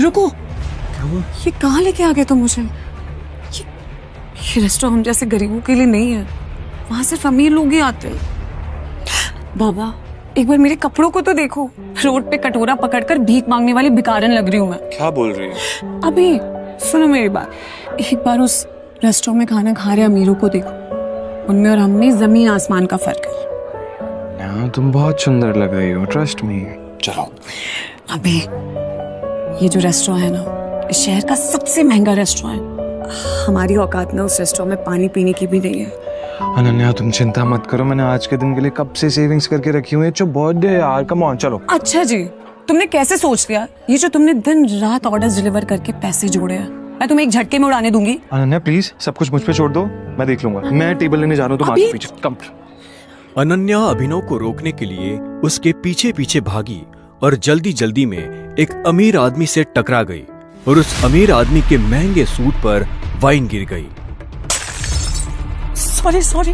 रुको, ये कहाँ लेके आ गए तुम मुझे? ये रेस्टोरेंट हम जैसे गरीबों के लिए नहीं है, वहां सिर्फ अमीर लोग ही आते हैं। बाबा, एक बार मेरे कपड़ों को तो देखो, रोड पे कटोरा पकड़कर भीख मांगने वाली भिखारन लग रही हूँ मैं। क्या बोल रही है? अभी सुनो मेरी बात, एक बार उस रेस्टोरेंट में खाना खा रहे अमीरों को देखो, उनमें और हम में जमीन आसमान का फर्क है। तुम बहुत सुंदर लग रही हो, ट्रस्ट मी। चलो। अभी ये जो रेस्टोरेंट है ना, इस शहर का सबसे महंगा रेस्टोरेंट है। हमारी औकात ना उस रेस्टोरेंट में पानी पीने की भी नहीं है। अनन्या तुम चिंता मत करो, मैंने आज के दिन के लिए कब से सेविंग्स करके रखी हुई है। जो बर्थडे है यार, कम ऑन चलो। अच्छा जी, तुमने कैसे सोच लिया? ये जो तुमने दिन रात ऑर्डर्स डिलीवर करके पैसे जोड़े हैं, मैं तुम्हें एक झटके में उड़ाने दूंगी। अनन्या प्लीज सब कुछ मुझ पे छोड़ दो, मैं देख लूंगा। मैं टेबल लेने जा रहा हूँ, तुम आगे पीछे कम। अनन्या अभिनव को रोकने के लिए उसके पीछे पीछे भागी और जल्दी जल्दी में एक अमीर आदमी से टकरा गई और उस अमीर आदमी के महंगे सूट पर वाइन गिर गई। सॉरी,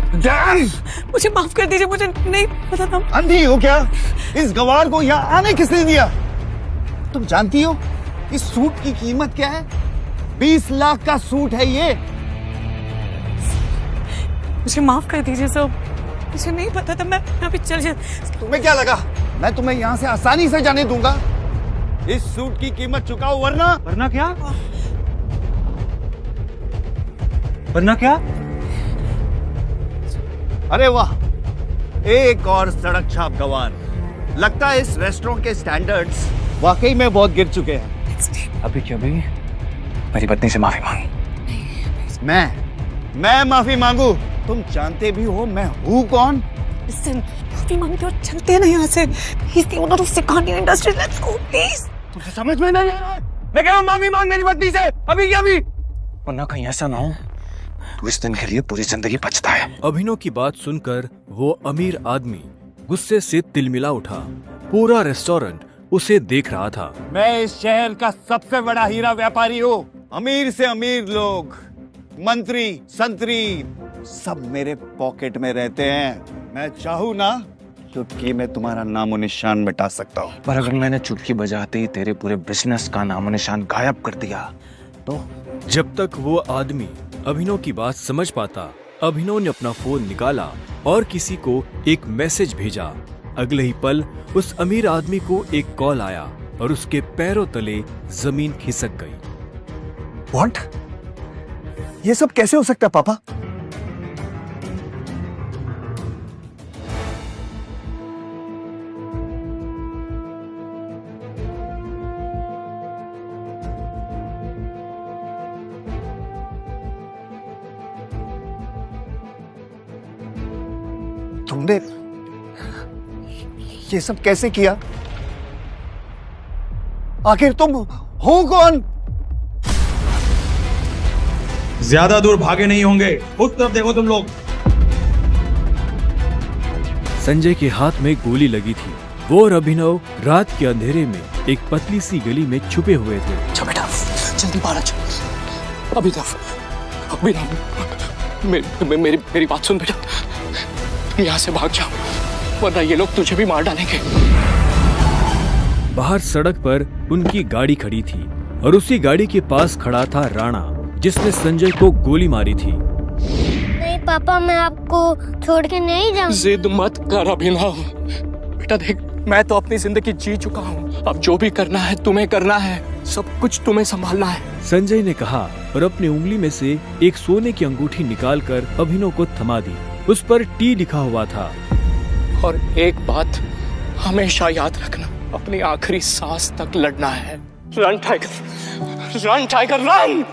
मुझे माफ कर दीजिए, मुझे नहीं पता था। अंधी हो क्या? इस गवार को यहाँ आने किसने दिया? तुम जानती हो इस सूट की कीमत क्या है? 20 लाख का सूट है ये। मुझे माफ कर दीजिए सब, मुझे नहीं पता था। मैं अभी चल जाती। तुम्हें क्या लगा मैं तुम्हें यहाँ से आसानी से जाने दूंगा? इस सूट की कीमत चुकाओ वरना क्या? वरना क्या? अरे वाह, एक और सड़क छाप गवार। लगता है इस रेस्टोरेंट के स्टैंडर्ड्स वाकई में बहुत गिर चुके हैं। अभी क्या भाई? मेरी पत्नी से माफी मांग। मैं माफी मांगू? तुम जानते भी हो मैं हूँ कौन? माफी मांगते और चलते हैं ना यहाँ से। He's the owner of Sikani Industries. Let's go, please. तुझे समझ में नहीं आ रहा? मैं कह रहा हूँ माफी मांग मेरी पत्नी से, अभी क्या अभी? वरना कहीं ऐसा ना हो तू इस दिन के लिए पूरी जिंदगी पछता है। अभिनव की बात सुनकर वो अमीर आदमी गुस्से से तिलमिला उठा। पूरा रेस्टोरेंट उसे देख रहा था। मैं इस शहर का सबसे बड़ा हीरा व्यापारी हूँ। अमीर से अमीर लोग, मंत्री, संतरी, सब मेरे पॉकेट में रहते हैं। मैं चाहूँ ना चुटकी में तुम्हारा नामो निशान मिटा सकता हूँ। पर अगर मैंने चुटकी बजाते ही तेरे पूरे बिजनेस का नामो निशान गायब कर दिया तो? जब तक वो आदमी अभिनव की बात समझ पाता, अभिनव ने अपना फोन निकाला और किसी को एक मैसेज भेजा। अगले ही पल उस अमीर आदमी को एक कॉल आया और उसके पैरों तले जमीन खिसक गई। व्हाट? ये सब कैसे हो सकता है पापा? तुमने ये सब कैसे किया? आखिर तुम हो कौन? ज्यादा दूर भागे नहीं होंगे, उस तरफ देखो तुम लोग। संजय के हाथ में गोली लगी थी। वो और अभिनव रात के अंधेरे में एक पतली सी गली में छुपे हुए थे। अच्छा बेटा, जल्दी बाहर आ जाओ। अभी मेरी बात सुन बेटा, यहाँ से भाग जाओ वरना ये लोग तुझे भी मार डालेंगे। बाहर सड़क पर उनकी गाड़ी खड़ी थी और उसी गाड़ी के पास खड़ा था राणा, जिसने संजय को गोली मारी थी। नहीं पापा, मैं आपको छोड़ के नहीं जाऊंगा। जिद मत कर अभिनव। बेटा देख, मैं तो अपनी जिंदगी जी चुका हूँ। अब जो भी करना है तुम्हें करना है, सब कुछ तुम्हें संभालना है। संजय ने कहा और अपनी उंगली में से एक सोने की अंगूठी निकालकर अभिनव को थमा दी। उस पर टी लिखा हुआ था। और एक बात हमेशा याद रखना, अपनी आखिरी सांस तक लड़ना है। Run tiger, run tiger run.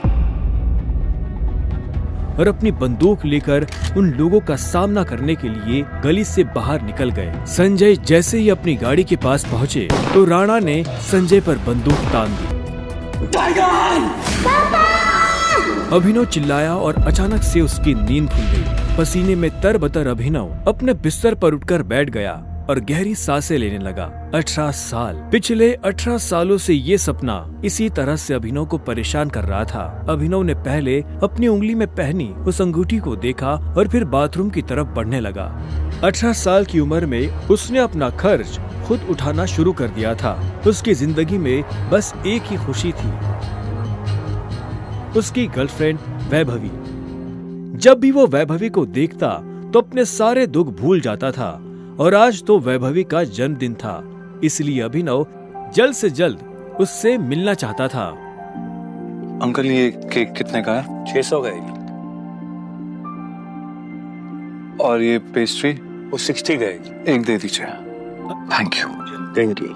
और अपनी बंदूक लेकर उन लोगों का सामना करने के लिए गली से बाहर निकल गए। संजय जैसे ही अपनी गाड़ी के पास पहुँचे तो राणा ने संजय पर बंदूक तान दी। टाइगर! अभिनव चिल्लाया और अचानक से उसकी नींद खुल गई। पसीने में तरबतर अभिनव अपने बिस्तर पर उठकर बैठ गया और गहरी सांसें लेने लगा। 18 साल, पिछले 18 सालों से ये सपना इसी तरह से अभिनव को परेशान कर रहा था। अभिनव ने पहले अपनी उंगली में पहनी उस अंगूठी को देखा और फिर बाथरूम की तरफ बढ़ने लगा। 18 साल की उम्र में उसने अपना खर्च खुद उठाना शुरू कर दिया था। उसकी जिंदगी में बस एक ही खुशी थी, उसकी गर्लफ्रेंड वैभवी। जब भी वो वैभवी को देखता तो अपने सारे दुख भूल जाता था और आज तो वैभवी का जन्मदिन था, इसलिए अभिनव जल्द से जल्द उससे मिलना चाहता था। अंकल ये केक कितने का है? 600 गए। और ये पेस्ट्री? वो 60 गए। एक दे दीजिए। Thank you. Thank you.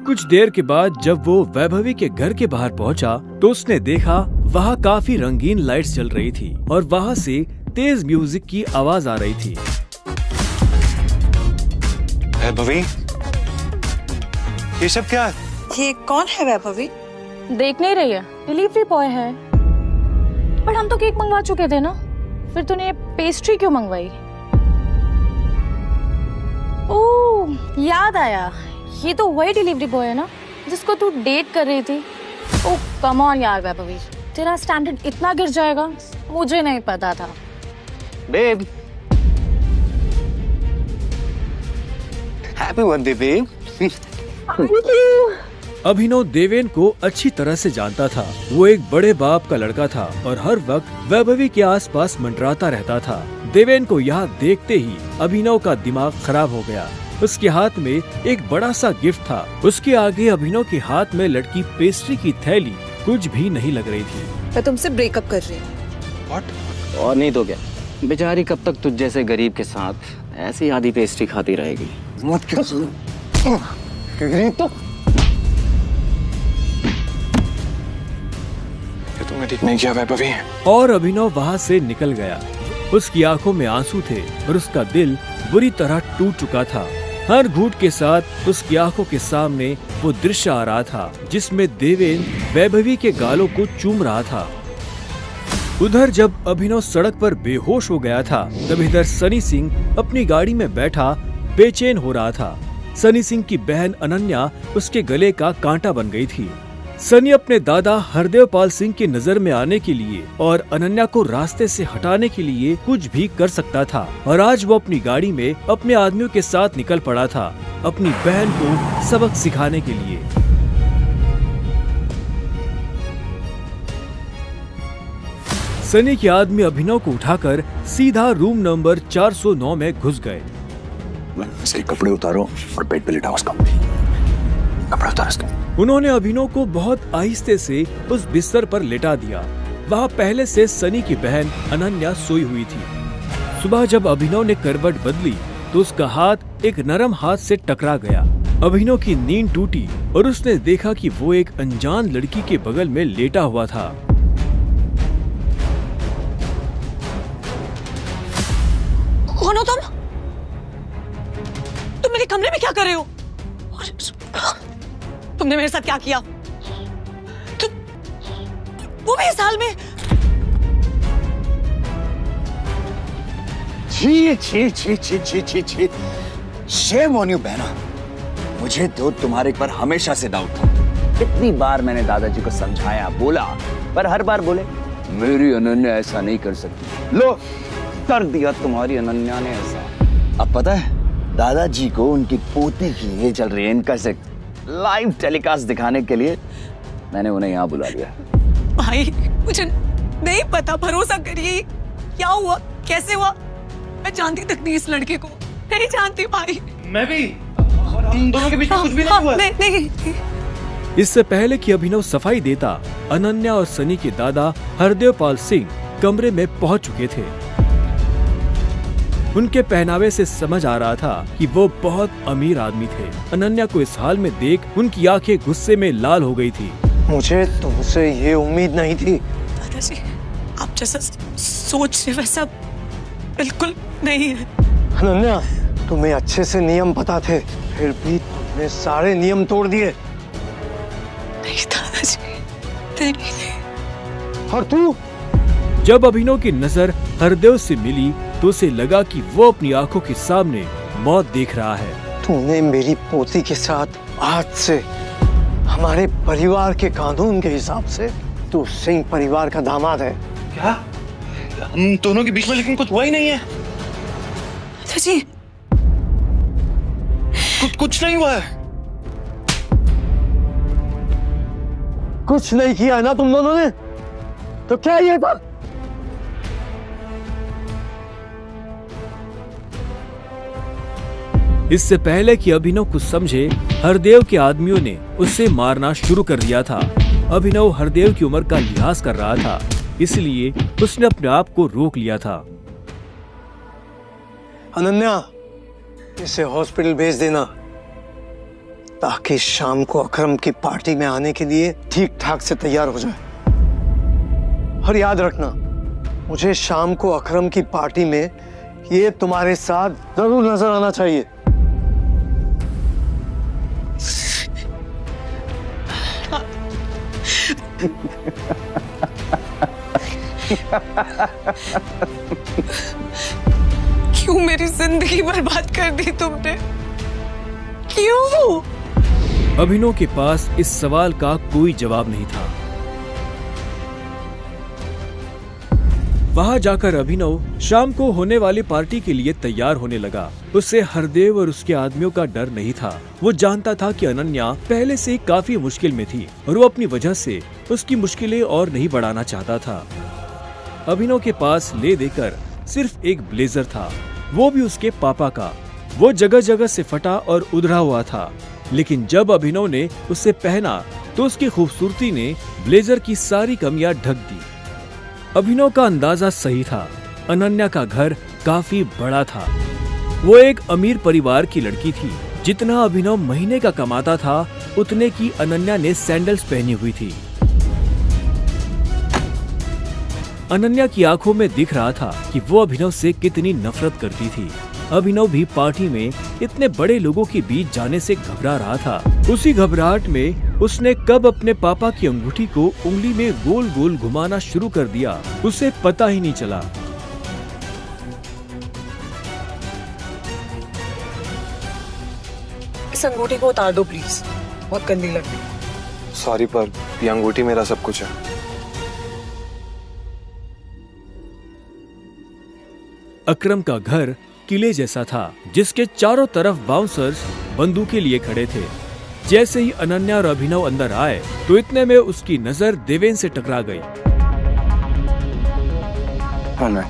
कुछ देर के बाद जब वो वैभवी के घर के बाहर पहुंचा तो उसने देखा वहाँ काफी रंगीन लाइट्स जल रही थी और वहाँ से तेज म्यूजिक की आवाज आ रही थी। वैभवी, ये सब क्या है? ये कौन है वैभवी? देख नहीं रही है, डिलीवरी बॉय है। पर हम तो केक मंगवा चुके थे ना, फिर तूने ये पेस्ट्री क्यों मंगवाई? ओह, याद आया, ये तो वही डिलीवरी बॉय है ना जिसको तू डेट कर रही थी। ओह कम ऑन यार वैभवी, तेरा स्टैंडर्ड इतना गिर जाएगा मुझे नहीं पता था। Babe, happy birthday babe. Abhinav Deven को अच्छी तरह से जानता था। वो एक बड़े बाप का लड़का था और हर वक्त वैभवी के आसपास मंडराता रहता था। देवेन को यहाँ देखते ही अभिनव का दिमाग खराब हो गया। उसके हाथ में एक बड़ा सा गिफ्ट था, उसके आगे अभिनव के हाथ में लटकी पेस्ट्री की थैली कुछ भी नहीं लग रही थी। मैं तुमसे ब्रेकअप कर रही हूँ। और नहीं तो क्या, बेचारी कब तक तुझ जैसे गरीब के साथ ऐसी आधी पेस्ट्री खाती रहेगी। मत क्या सुनो, गरीब तो तुमने ठीक नहीं किया वैभवी। और अभिनव वहाँ से निकल गया। उसकी आंखों में आंसू थे और उसका दिल बुरी तरह टूट चुका था। हर घूंट के साथ उसकी आंखों के सामने वो दृश्य आ रहा था जिसमें देवेन वैभवी के गालों को चूम रहा था। उधर जब अभिनव सड़क पर बेहोश हो गया था तब इधर सनी सिंह अपनी गाड़ी में बैठा बेचैन हो रहा था। सनी सिंह की बहन अनन्या उसके गले का कांटा बन गई थी। सनी अपने दादा हरदेव पाल सिंह की नजर में आने के लिए और अनन्या को रास्ते से हटाने के लिए कुछ भी कर सकता था और आज वो अपनी गाड़ी में अपने आदमियों के साथ निकल पड़ा था अपनी बहन को सबक सिखाने के लिए। सनी के आदमी अभिनव को उठाकर सीधा रूम नंबर 409 में घुस गए। सही कपड़े उतारो और बेड पे लिटाओ उसका। कपड़े उतारो उसका। उन्होंने अभिनव को बहुत आहिस्ते से उस बिस्तर पर लेटा दिया। वहाँ पहले से सनी की बहन अनन्या सोई हुई थी। सुबह जब अभिनव ने करवट बदली तो उसका हाथ एक नरम हाथ से टकरा गया। अभिनव की नींद टूटी और उसने देखा कि वो एक अनजान लड़की के बगल में लेटा हुआ था। कौन हो तुम? तुम मेरे कमरे में क्या कर रहे हो? तुमने मेरे साथ क्या किया? वो भी इस हाल में? छी छी छी छी छी छी छी। शेम ऑन यू बहना। मुझे तो तुम्हारे पर हमेशा से डाउट था। कितनी बार मैंने दादाजी को समझाया, बोला, पर हर बार बोले मेरी अनन्या ऐसा नहीं कर सकती। लो कर दिया तुम्हारी अनन्या ने ऐसा। अब पता है दादाजी को उनकी पोती की ये चल रही है इनका से लाइव टेलीकास्ट दिखाने के लिए मैंने उन्हें यहाँ बुला लिया। भाई मुझे नहीं पता, भरोसा करिए। क्या हुआ, कैसे हुआ? मैं जानती तक नहीं इस लड़के को, नहीं जानती भाई। मैं भी, हम दोनों के बीच में कुछ भी नहीं हुआ। नहीं। इससे पहले कि अभिनव सफाई देता, अनन्या और सनी के दादा हरदेव पाल सिंह कमरे में पहुंच चुके थे। उनके पहनावे से समझ आ रहा था कि वो बहुत अमीर आदमी थे। अनन्या को इस हाल में देख उनकी आंखें गुस्से में लाल हो गई थी। मुझे तुमसे ये उम्मीद नहीं थी। दादाजी, आप जैसा सोच रहे वैसा बिल्कुल नहीं है। अनन्या, तुम्हें अच्छे से नियम पता थे, फिर भी तुमने सारे नियम तोड़ दिए। नहीं दादाजी, नहीं। और तू? जब अभिनव की नजर हरदेव से मिली तो उसे लगा कि वो अपनी आंखों के सामने मौत देख रहा है। तूने मेरी पोती के साथ आज से हमारे परिवार के कानून के हिसाब से तू सिंह परिवार का दामाद है। क्या? हम दोनों के बीच में लेकिन कुछ हुआ ही नहीं है। चाची कुछ नहीं हुआ है। कुछ नहीं किया है ना तुम दोनों ने, तो क्या ये था? इससे पहले कि अभिनव कुछ समझे, हरदेव के आदमियों ने उसे मारना शुरू कर दिया था। अभिनव हरदेव की उम्र का लिहाज कर रहा था, इसलिए उसने अपने आप को रोक लिया था। अनन्या, इसे हॉस्पिटल भेज देना ताकि शाम को अकरम की पार्टी में आने के लिए ठीक ठाक से तैयार हो जाए। और याद रखना, मुझे शाम को अकरम की पार्टी में ये तुम्हारे साथ जरूर नजर आना चाहिए। क्यों मेरी जिंदगी बर्बाद कर दी तुमने? क्यों? अभिनव के पास इस सवाल का कोई जवाब नहीं था। वहां जाकर अभिनव शाम को होने वाली पार्टी के लिए तैयार होने लगा। उसे हरदेव और उसके आदमियों का डर नहीं था। वो जानता था कि अनन्या पहले से काफी मुश्किल में थी और वो अपनी वजह से उसकी मुश्किलें और नहीं बढ़ाना चाहता था। अभिनव के पास ले देकर सिर्फ एक ब्लेजर था, वो भी उसके पापा का। वो जगह जगह से फटा और उधड़ा हुआ था, लेकिन जब अभिनव ने उसे पहना तो उसकी खूबसूरती ने ब्लेजर की सारी कमियां ढक दी। अभिनव का अंदाजा सही था। अनन्या का घर काफी बड़ा था। वो एक अमीर परिवार की लड़की थी। जितना अभिनव महीने का कमाता था, उतने की अनन्या ने सैंडल्स पहनी हुई थी। अनन्या की आंखों में दिख रहा था कि वो अभिनव से कितनी नफरत करती थी। अभिनव भी पार्टी में इतने बड़े लोगों के बीच जाने से घबरा रहा था। उसी घबराहट में उसने कब अपने पापा की अंगूठी को उंगली में गोल गोल घुमाना शुरू कर दिया, उसे पता ही नहीं चला। इस अंगूठी को उतार दो प्लीज, बहुत गंदी लग रही। सॉरी, पर ये अंगूठी मेरा सब कुछ है। अकरम का घर किले जैसा था, जिसके चारों तरफ बाउंसर्स बंदूकें लिए खड़े थे। जैसे ही अनन्या और अभिनव अंदर आए तो इतने में उसकी नजर देवेन से टकरा गई। कौन है?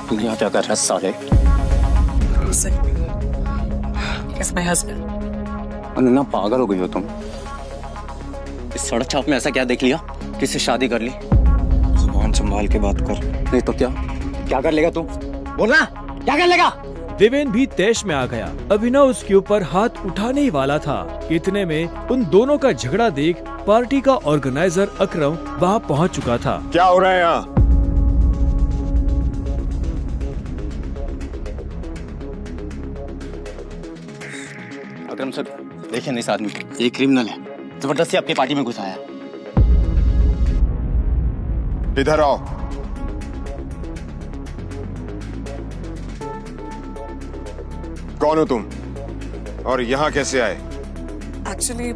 तू यहाँ क्या कर रहा है साले? It's my husband. अनन्या, पागल हो गई हो तुम? इस सड़क छाप में ऐसा क्या देख लिया? किससे शादी कर ली? जुबान संभाल के बात कर। नहीं तो क्या कर लेगा तू? बोलना, क्या कर लेगा? देवेन भी तैश में आ गया। अभिनव उसके ऊपर हाथ उठाने ही वाला था। इतने में उन दोनों का झगड़ा देख पार्टी का ऑर्गेनाइजर अकरम वहां पहुंच चुका था। क्या हो रहा है यहाँ? अकरम सर, देखिए ना इस आदमी को, ये क्रिमिनल है, जबरदस्ती अपनी पार्टी में घुसाया। इधर आओ। कौन हो तुम और यहाँ कैसे आए? एक्चुअली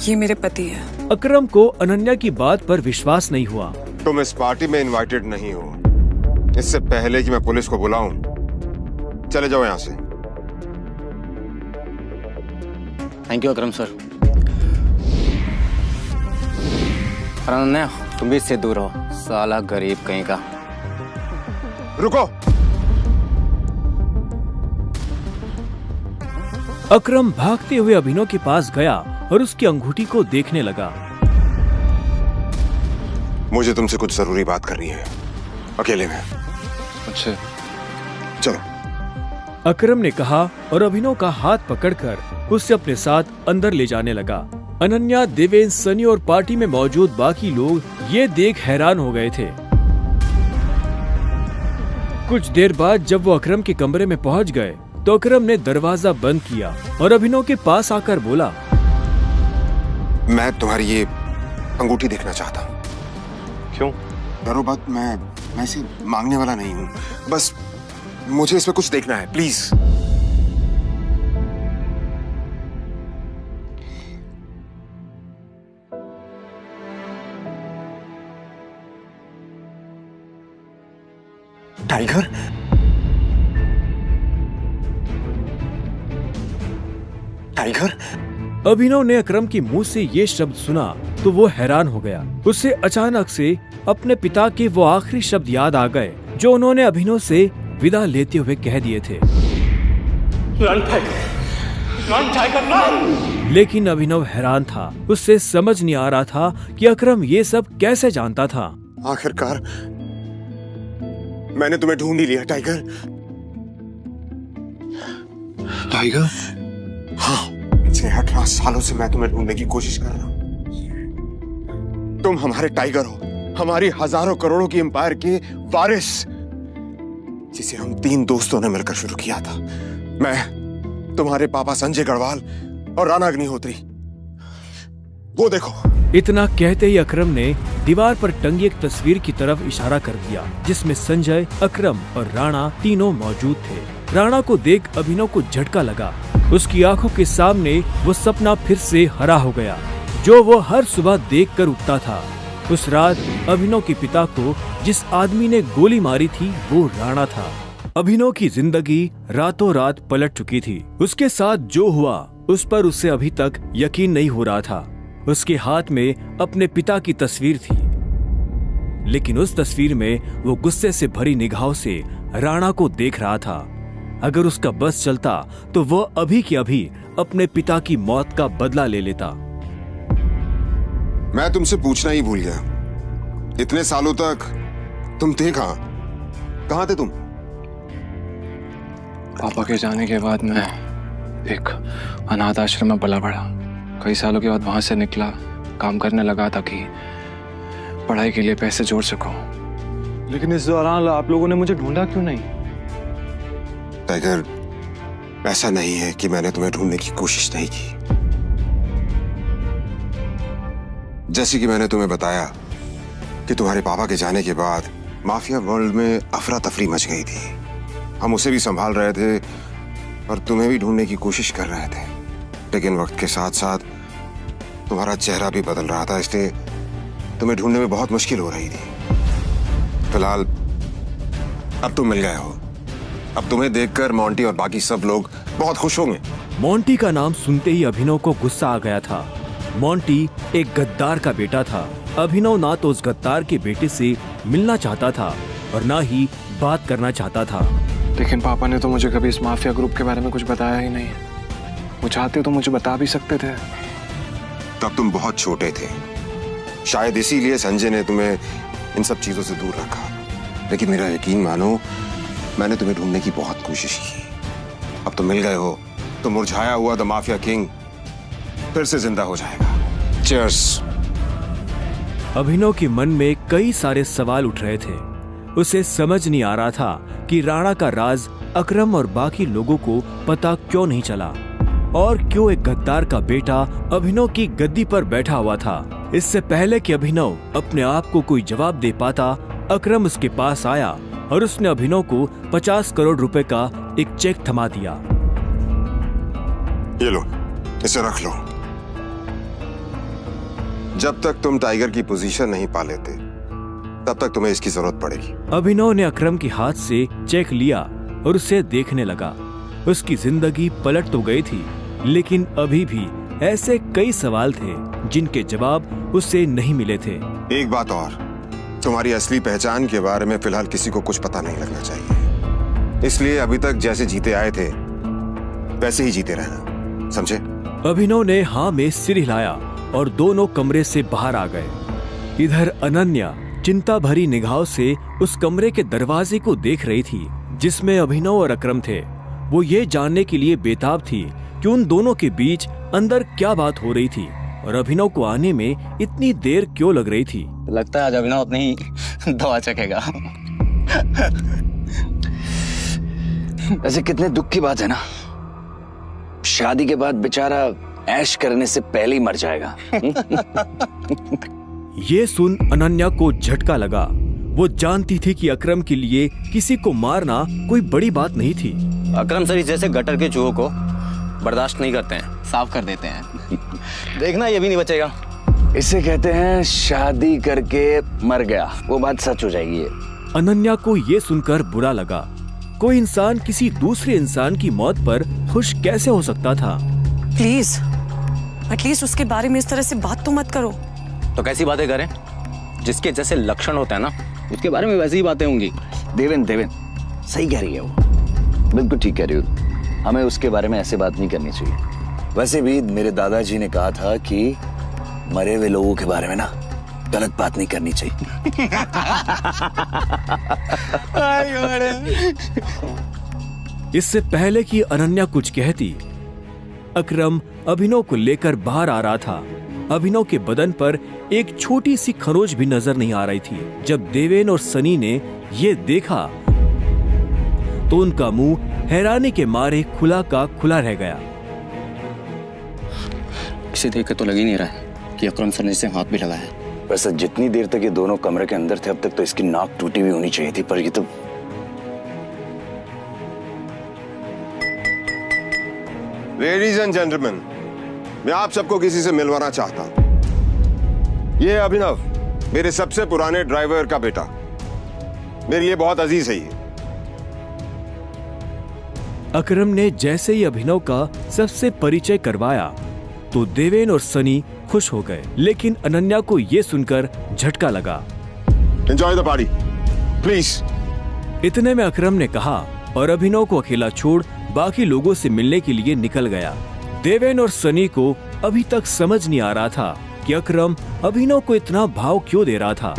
ये मेरे पति है। अकरम को अनन्या की बात पर विश्वास नहीं हुआ। तुम इस पार्टी में इनवाइटेड नहीं हो। इससे पहले कि मैं पुलिस को बुलाऊं, चले जाओ यहाँ से। Thank you Akram sir. Ananya, तुम भी इससे दूर रहो, साला गरीब कहीं का। रुको। अकरम भागते हुए अभिनव के पास गया और उसकी अंगूठी को देखने लगा। मुझे तुमसे कुछ जरूरी बात करनी है, अकेले में। अच्छा, चलो। अकरम ने कहा और अभिनव का हाथ पकड़कर उसे अपने साथ अंदर ले जाने लगा। अनन्या, देवेन, सनी और पार्टी में मौजूद बाकी लोग ये देख हैरान हो गए थे। कुछ देर बाद जब वो अकरम के कमरे में पहुंच गए तो अकरम ने दरवाजा बंद किया और अभिनव के पास आकर बोला, मैं तुम्हारी ये अंगूठी देखना चाहता हूँ। क्यों? डरो मत, मैं इसे मांगने वाला नहीं हूँ। बस मुझे इसमें कुछ देखना है, प्लीज। Tiger, tiger? अभिनव ने अकरम के मुंह से ये शब्द सुना तो वो हैरान हो गया। उसे अचानक से अपने पिता के वो आखिरी शब्द याद आ गए जो उन्होंने अभिनव से विदा लेते हुए कह दिए थे। Run tiger, run tiger run. लेकिन अभिनव हैरान था, उससे समझ नहीं आ रहा था कि अकरम ये सब कैसे जानता था। आखिरकार मैंने तुम्हें ढूंढ ही लिया टाइगर। टाइगर? हाँ, पिछले 18 सालों से मैं तुम्हें ढूंढने की कोशिश कर रहा हूं। तुम हमारे टाइगर हो, हमारी हजारों करोड़ों की एम्पायर के वारिस, जिसे हम 3 दोस्तों ने मिलकर शुरू किया था। मैं, तुम्हारे पापा संजय गढ़वाल और राणा अग्निहोत्री। वो देखो। इतना कहते ही अकरम ने दीवार पर टंगी एक तस्वीर की तरफ इशारा कर दिया जिसमें संजय, अकरम और राणा तीनों मौजूद थे। राणा को देख अभिनव को झटका लगा। उसकी आंखों के सामने वो सपना फिर से हरा हो गया जो वो हर सुबह देखकर उठता था। उस रात अभिनव के पिता को जिस आदमी ने गोली मारी थी वो राणा था। अभिनव की जिंदगी रातों रात पलट चुकी थी। उसके साथ जो हुआ उस पर उसे अभी तक यकीन नहीं हो रहा था। उसके हाथ में अपने पिता की तस्वीर थी, लेकिन उस तस्वीर में वो गुस्से से भरी निगाहों से राणा को देख रहा था। अगर उसका बस चलता तो वो अभी के अभी अपने पिता की मौत का बदला ले लेता। मैं तुमसे पूछना ही भूल गया, इतने सालों तक तुम थे कहां? कहां थे तुम? पापा के जाने के बाद मैं एक अनाथ आश्रम में पला बढ़ा। कई सालों के बाद वहां से निकला, काम करने लगा ताकि पढ़ाई के लिए पैसे जोड़ सकूं। लेकिन इस दौरान आप लोगों ने मुझे ढूंढा क्यों नहीं? टाइगर, ऐसा नहीं है कि मैंने तुम्हें ढूंढने की कोशिश नहीं की। जैसे कि मैंने तुम्हें बताया कि तुम्हारे पापा के जाने के बाद माफिया वर्ल्ड में अफरा तफरी मच गई थी। हम उसे भी संभाल रहे थे और तुम्हें भी ढूंढने की कोशिश कर रहे थे, लेकिन वक्त के साथ साथ तुम्हारा चेहरा भी बदल रहा था, इसलिए तुम्हें ढूंढने में बहुत मुश्किल हो रही थी। फिलहाल अब तुम मिल गए हो। अब तुम्हें देखकर मोंटी और बाकी सब लोग बहुत खुश होंगे। मोंटी का नाम सुनते ही अभिनव को गुस्सा आ गया था। मोंटी एक गद्दार का बेटा था। अभिनव ना तो उस गद्दार के बेटे से मिलना चाहता था और ना ही बात करना चाहता था। लेकिन पापा ने तो मुझे कभी इस माफिया ग्रुप के बारे में कुछ बताया ही नहीं। वो चाहते तो मुझे बता भी सकते थे। तब तुम बहुत छोटे थे, शायद इसीलिए संजय ने तुम्हें इन सब चीजों से दूर रखा। लेकिन मेरा यकीन मानो, मैंने तुम्हें ढूंढने की बहुत कोशिश की। अब तुम मिल गए हो तो मुरझाया हुआ द माफिया किंग फिर से जिंदा हो जाएगा। चीयर्स। अभिनव के मन में कई सारे सवाल उठ रहे थे। उसे समझ नहीं आ रहा था कि राणा का राज अकरम और बाकी लोगों को पता क्यों नहीं चला और क्यों एक गद्दार का बेटा अभिनव की गद्दी पर बैठा हुआ था। इससे पहले कि अभिनव अपने आप को कोई जवाब दे पाता, अकरम उसके पास आया और उसने अभिनव को 50 करोड़ रुपए का एक चेक थमा दिया। ये लो, इसे रख लो। जब तक तुम टाइगर की पोजीशन नहीं पा लेते तब तक तुम्हें इसकी जरूरत पड़ेगी। अभिनव ने अकरम के हाथ से चेक लिया और उसे देखने लगा। उसकी जिंदगी पलट तो गई थी, लेकिन अभी भी ऐसे कई सवाल थे जिनके जवाब उसे नहीं मिले थे। एक बात और, तुम्हारी असली पहचान के बारे में फिलहाल किसी को कुछ पता नहीं लगना चाहिए। इसलिए अभी तक जैसे जीते आए थे वैसे ही जीते रहना, समझे? अभिनव ने हाँ में सिर हिलाया और दोनों कमरे से बाहर आ गए। इधर अनन्या चिंता भरी निगाहों से उस कमरे के दरवाजे को देख रही थी जिसमें अभिनव और अकरम थे। वो ये जानने के लिए बेताब थी कि उन दोनों के बीच अंदर क्या बात हो रही थी और अभिनव को आने में इतनी देर क्यों लग रही थी। लगता है आज अभिनव अपनी दवा चखेगा। ऐसे कितने दुख की बात है ना, शादी के बाद बेचारा ऐश करने से पहले ही मर जाएगा। ये सुन अनन्या को झटका लगा। वो जानती थी कि अकरम के लिए किसी को मारना कोई बड़ी बात नहीं थी। अकरम सर जैसे गटर के चूहों को बर्दाश्त नहीं करते हैं, साफ कर देते हैं। देखना ये भी नहीं बचेगा। इसे कहते हैं शादी करके मर गया, वो बात सच हो जाएगी। अनन्या को ये सुनकर बुरा लगा। कोई इंसान किसी दूसरे इंसान की मौत पर खुश कैसे हो सकता था? प्लीज एटलीस्ट उसके बारे में इस तरह से बात तो मत करो। तो कैसी बातें करें? जिसके जैसे लक्षण होते हैं ना, उसके बारे में वैसी ही बातें होंगी। देवेन सही कह रही है वो, बिल्कुल ठीक कह रही हो। हमें उसके बारे में ऐसे बात नहीं करनी चाहिए। वैसे भी मेरे दादाजी ने कहा था कि मरे हुए लोगों के बारे में ना गलत बात नहीं करनी चाहिए। इससे पहले कि अनन्या कुछ कहती, अकरम अभिनव को लेकर बाहर आ रहा था। अभिनव के बदन पर एक छोटी सी खरोच भी नजर नहीं आ रही थी। जब देवेन और सनी ने ये देखा तो उनका मुंह हैरानी के मारे खुला का खुला रह गया। इसे देख कर तो लग ही नहीं रहा है कि अकरम सर ने इसे हाथ भी लगाया है। वैसे जितनी देर तक ये दोनों कमरे के अंदर थे, अब तक तो इसकी नाक टूटी हुई होनी चाहिए थी, पर ये तो लेडीज एंड जेंटलमैन, मैं आप सबको किसी से मिलवाना चाहता हूं। ये अभिनव, मेरे सबसे पुराने ड्राइवर का बेटा, मेरे लिए बहुत अजीज है ये। अकरम ने जैसे ही अभिनव का सबसे परिचय करवाया तो देवेन और सनी खुश हो गए, लेकिन अनन्या को यह सुनकर झटका लगा। Enjoy the party please. इतने में अकरम ने कहा और अभिनव को अकेला छोड़ बाकी लोगों से मिलने के लिए निकल गया। देवेन और सनी को अभी तक समझ नहीं आ रहा था कि अकरम अभिनव को इतना भाव क्यों दे रहा था।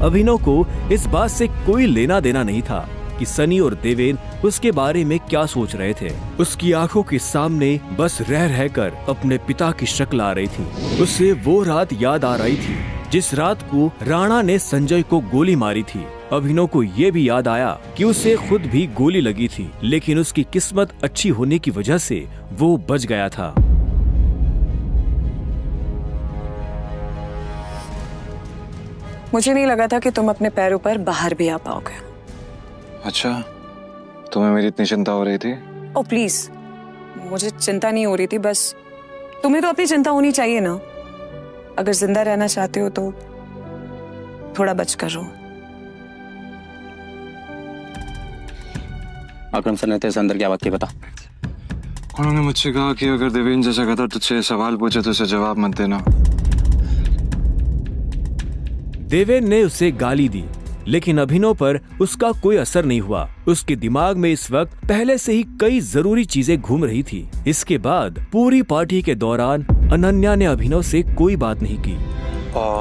अभिनव को इस बात से कोई लेना देना नहीं था कि सनी और देवेन उसके बारे में क्या सोच रहे थे। उसकी आंखों के सामने बस रह रहकर अपने पिता की शक्ल आ रही थी। उसे वो रात याद आ रही थी जिस रात को राणा ने संजय को गोली मारी थी। अभिनव को ये भी याद आया कि उसे खुद भी गोली लगी थी, लेकिन उसकी किस्मत अच्छी होने की वजह से वो बच गया था। मुझे नहीं लगा था कि तुम अपने पैरों पर बाहर भी आ पाओगे। अच्छा, तुम्हें मेरी इतनी चिंता हो रही थी? ओ प्लीज, मुझे चिंता नहीं हो रही थी, बस तुम्हें तो अपनी चिंता होनी चाहिए ना। अगर जिंदा रहना चाहते हो तो थोड़ा बच कर रहो। अकरम सर ने तेरे से अंदर क्या बात की बता। उन्होंने मुझसे कहा कि अगर देवेन जैसा कहता तुझसे सवाल पूछे तो उसे जवाब मत देना। देवेन ने उसे गाली दी, लेकिन अभिनव पर उसका कोई असर नहीं हुआ। उसके दिमाग में इस वक्त पहले से ही कई जरूरी चीजें घूम रही थी। इसके बाद पूरी पार्टी के दौरान अनन्या ने अभिनव से कोई बात नहीं की।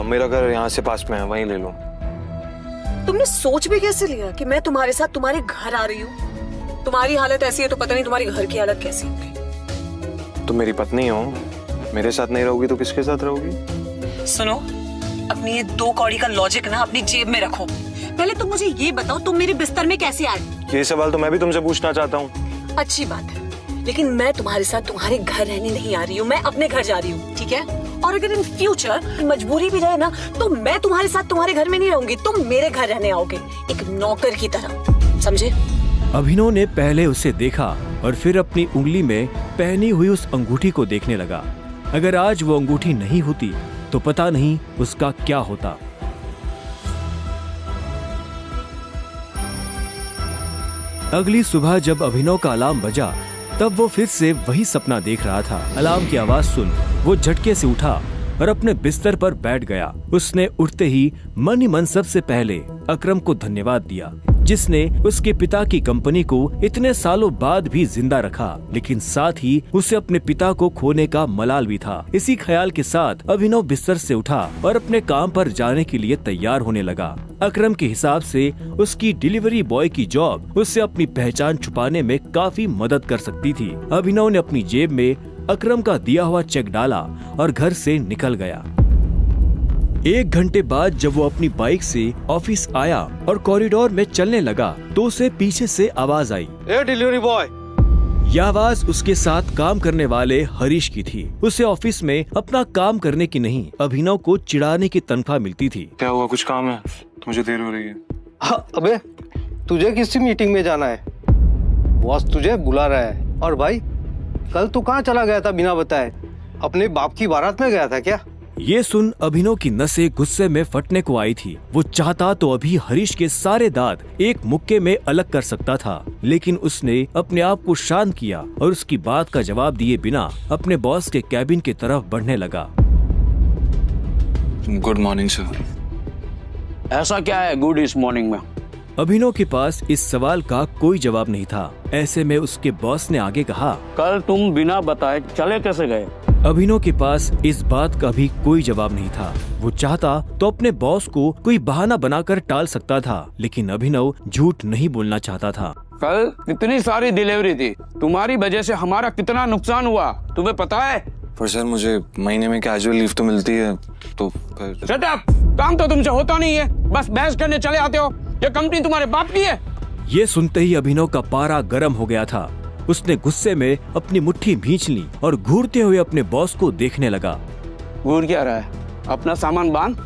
मेरा घर यहाँ से पास में है, वहीं ले लो। तुमने सोच भी कैसे लिया कि मैं तुम्हारे साथ तुम्हारे घर आ रही हूँ? तुम्हारी हालत ऐसी है तो पता नहीं तुम्हारी घर की हालत कैसी होगी। तुम मेरी पत्नी हो, मेरे साथ नहीं रहोगी तो किसके साथ रहोगी? सुनो, अपनी ये 2 कौड़ी का लॉजिक ना अपनी जेब में रखो। पहले तुम मुझे ये बताओ, तुम मेरे बिस्तर में कैसे आए? ये सवाल तो मैं भी तुमसे पूछना चाहता हूँ। अच्छी बात है, लेकिन मैं तुम्हारे साथ तुम्हारे घर रहने नहीं आ रही हूँ, मैं अपने घर जा रही हूँ, ठीक है? और अगर इन फ्यूचर मजबूरी भी रहे ना तो मैं तुम्हारे साथ तुम्हारे घर में नहीं रहूंगी, तुम मेरे घर रहने आओगे एक नौकर की तरह, समझे? अभिनव ने पहले उसे देखा और फिर अपनी उंगली में पहनी हुई उस अंगूठी को देखने लगा। अगर आज वो अंगूठी नहीं होती तो पता नहीं उसका क्या होता। अगली सुबह जब अभिनव का अलार्म बजा तब वो फिर से वही सपना देख रहा था। अलार्म की आवाज सुन वो झटके से उठा और अपने बिस्तर पर बैठ गया। उसने उठते ही मन ही मन सबसे पहले अकरम को धन्यवाद दिया, जिसने उसके पिता की कंपनी को इतने सालों बाद भी जिंदा रखा, लेकिन साथ ही उसे अपने पिता को खोने का मलाल भी था। इसी ख्याल के साथ अभिनव बिस्तर से उठा और अपने काम पर जाने के लिए तैयार होने लगा। अकरम के हिसाब से उसकी डिलीवरी बॉय की जॉब उससे अपनी पहचान छुपाने में काफी मदद कर सकती थी। अभिनव ने अपनी जेब में अकरम का दिया हुआ चेक डाला और घर से निकल गया। 1 घंटे बाद जब वो अपनी बाइक से ऑफिस आया और कॉरिडोर में चलने लगा तो उसे पीछे से आवाज आई, ए डिलीवरी बॉय। यह आवाज उसके साथ काम करने वाले हरीश की थी। उसे ऑफिस में अपना काम करने की नहीं, अभिनव को चिढ़ाने की तनख्वाह मिलती थी। क्या हुआ, कुछ काम है? मुझे देर हो रही है। हाँ, अबे तुझे किसी मीटिंग में जाना है, बॉस तुझे बुला रहा है। और भाई कल तू कहाँ चला गया था बिना बताए? अपने बाप की बारात में गया था क्या? ये सुन अभिनव की नसें गुस्से में फटने को आई थी। वो चाहता तो अभी हरीश के सारे दांत एक मुक्के में अलग कर सकता था, लेकिन उसने अपने आप को शांत किया और उसकी बात का जवाब दिए बिना अपने बॉस के कैबिन की तरफ बढ़ने लगा। Good morning sir. ऐसा क्या है गुड इस मॉर्निंग में? अभिनव के पास इस सवाल का कोई जवाब नहीं था। ऐसे में उसके बॉस ने आगे कहा, कल तुम बिना बताए चले कैसे गए? अभिनव के पास इस बात का भी कोई जवाब नहीं था। वो चाहता तो अपने बॉस को कोई बहाना बनाकर टाल सकता था, लेकिन अभिनव झूठ नहीं बोलना चाहता था। कल कितनी सारी डिलीवरी थी, तुम्हारी वजह से हमारा कितना नुकसान हुआ तुम्हें पता है? पर सर मुझे महीने में कैजुअल लीव तो मिलती है, तो शट अप! काम तो तुमसे होता नहीं है, बस बहस करने चले आते हो। ये कंपनी तुम्हारे बाप की है। ये सुनते ही अभिनव का पारा गर्म हो गया था। उसने गुस्से में अपनी मुट्ठी भींच ली और घूरते हुए अपने बॉस को देखने लगा। घूर क्या रहा है? अपना सामान बांध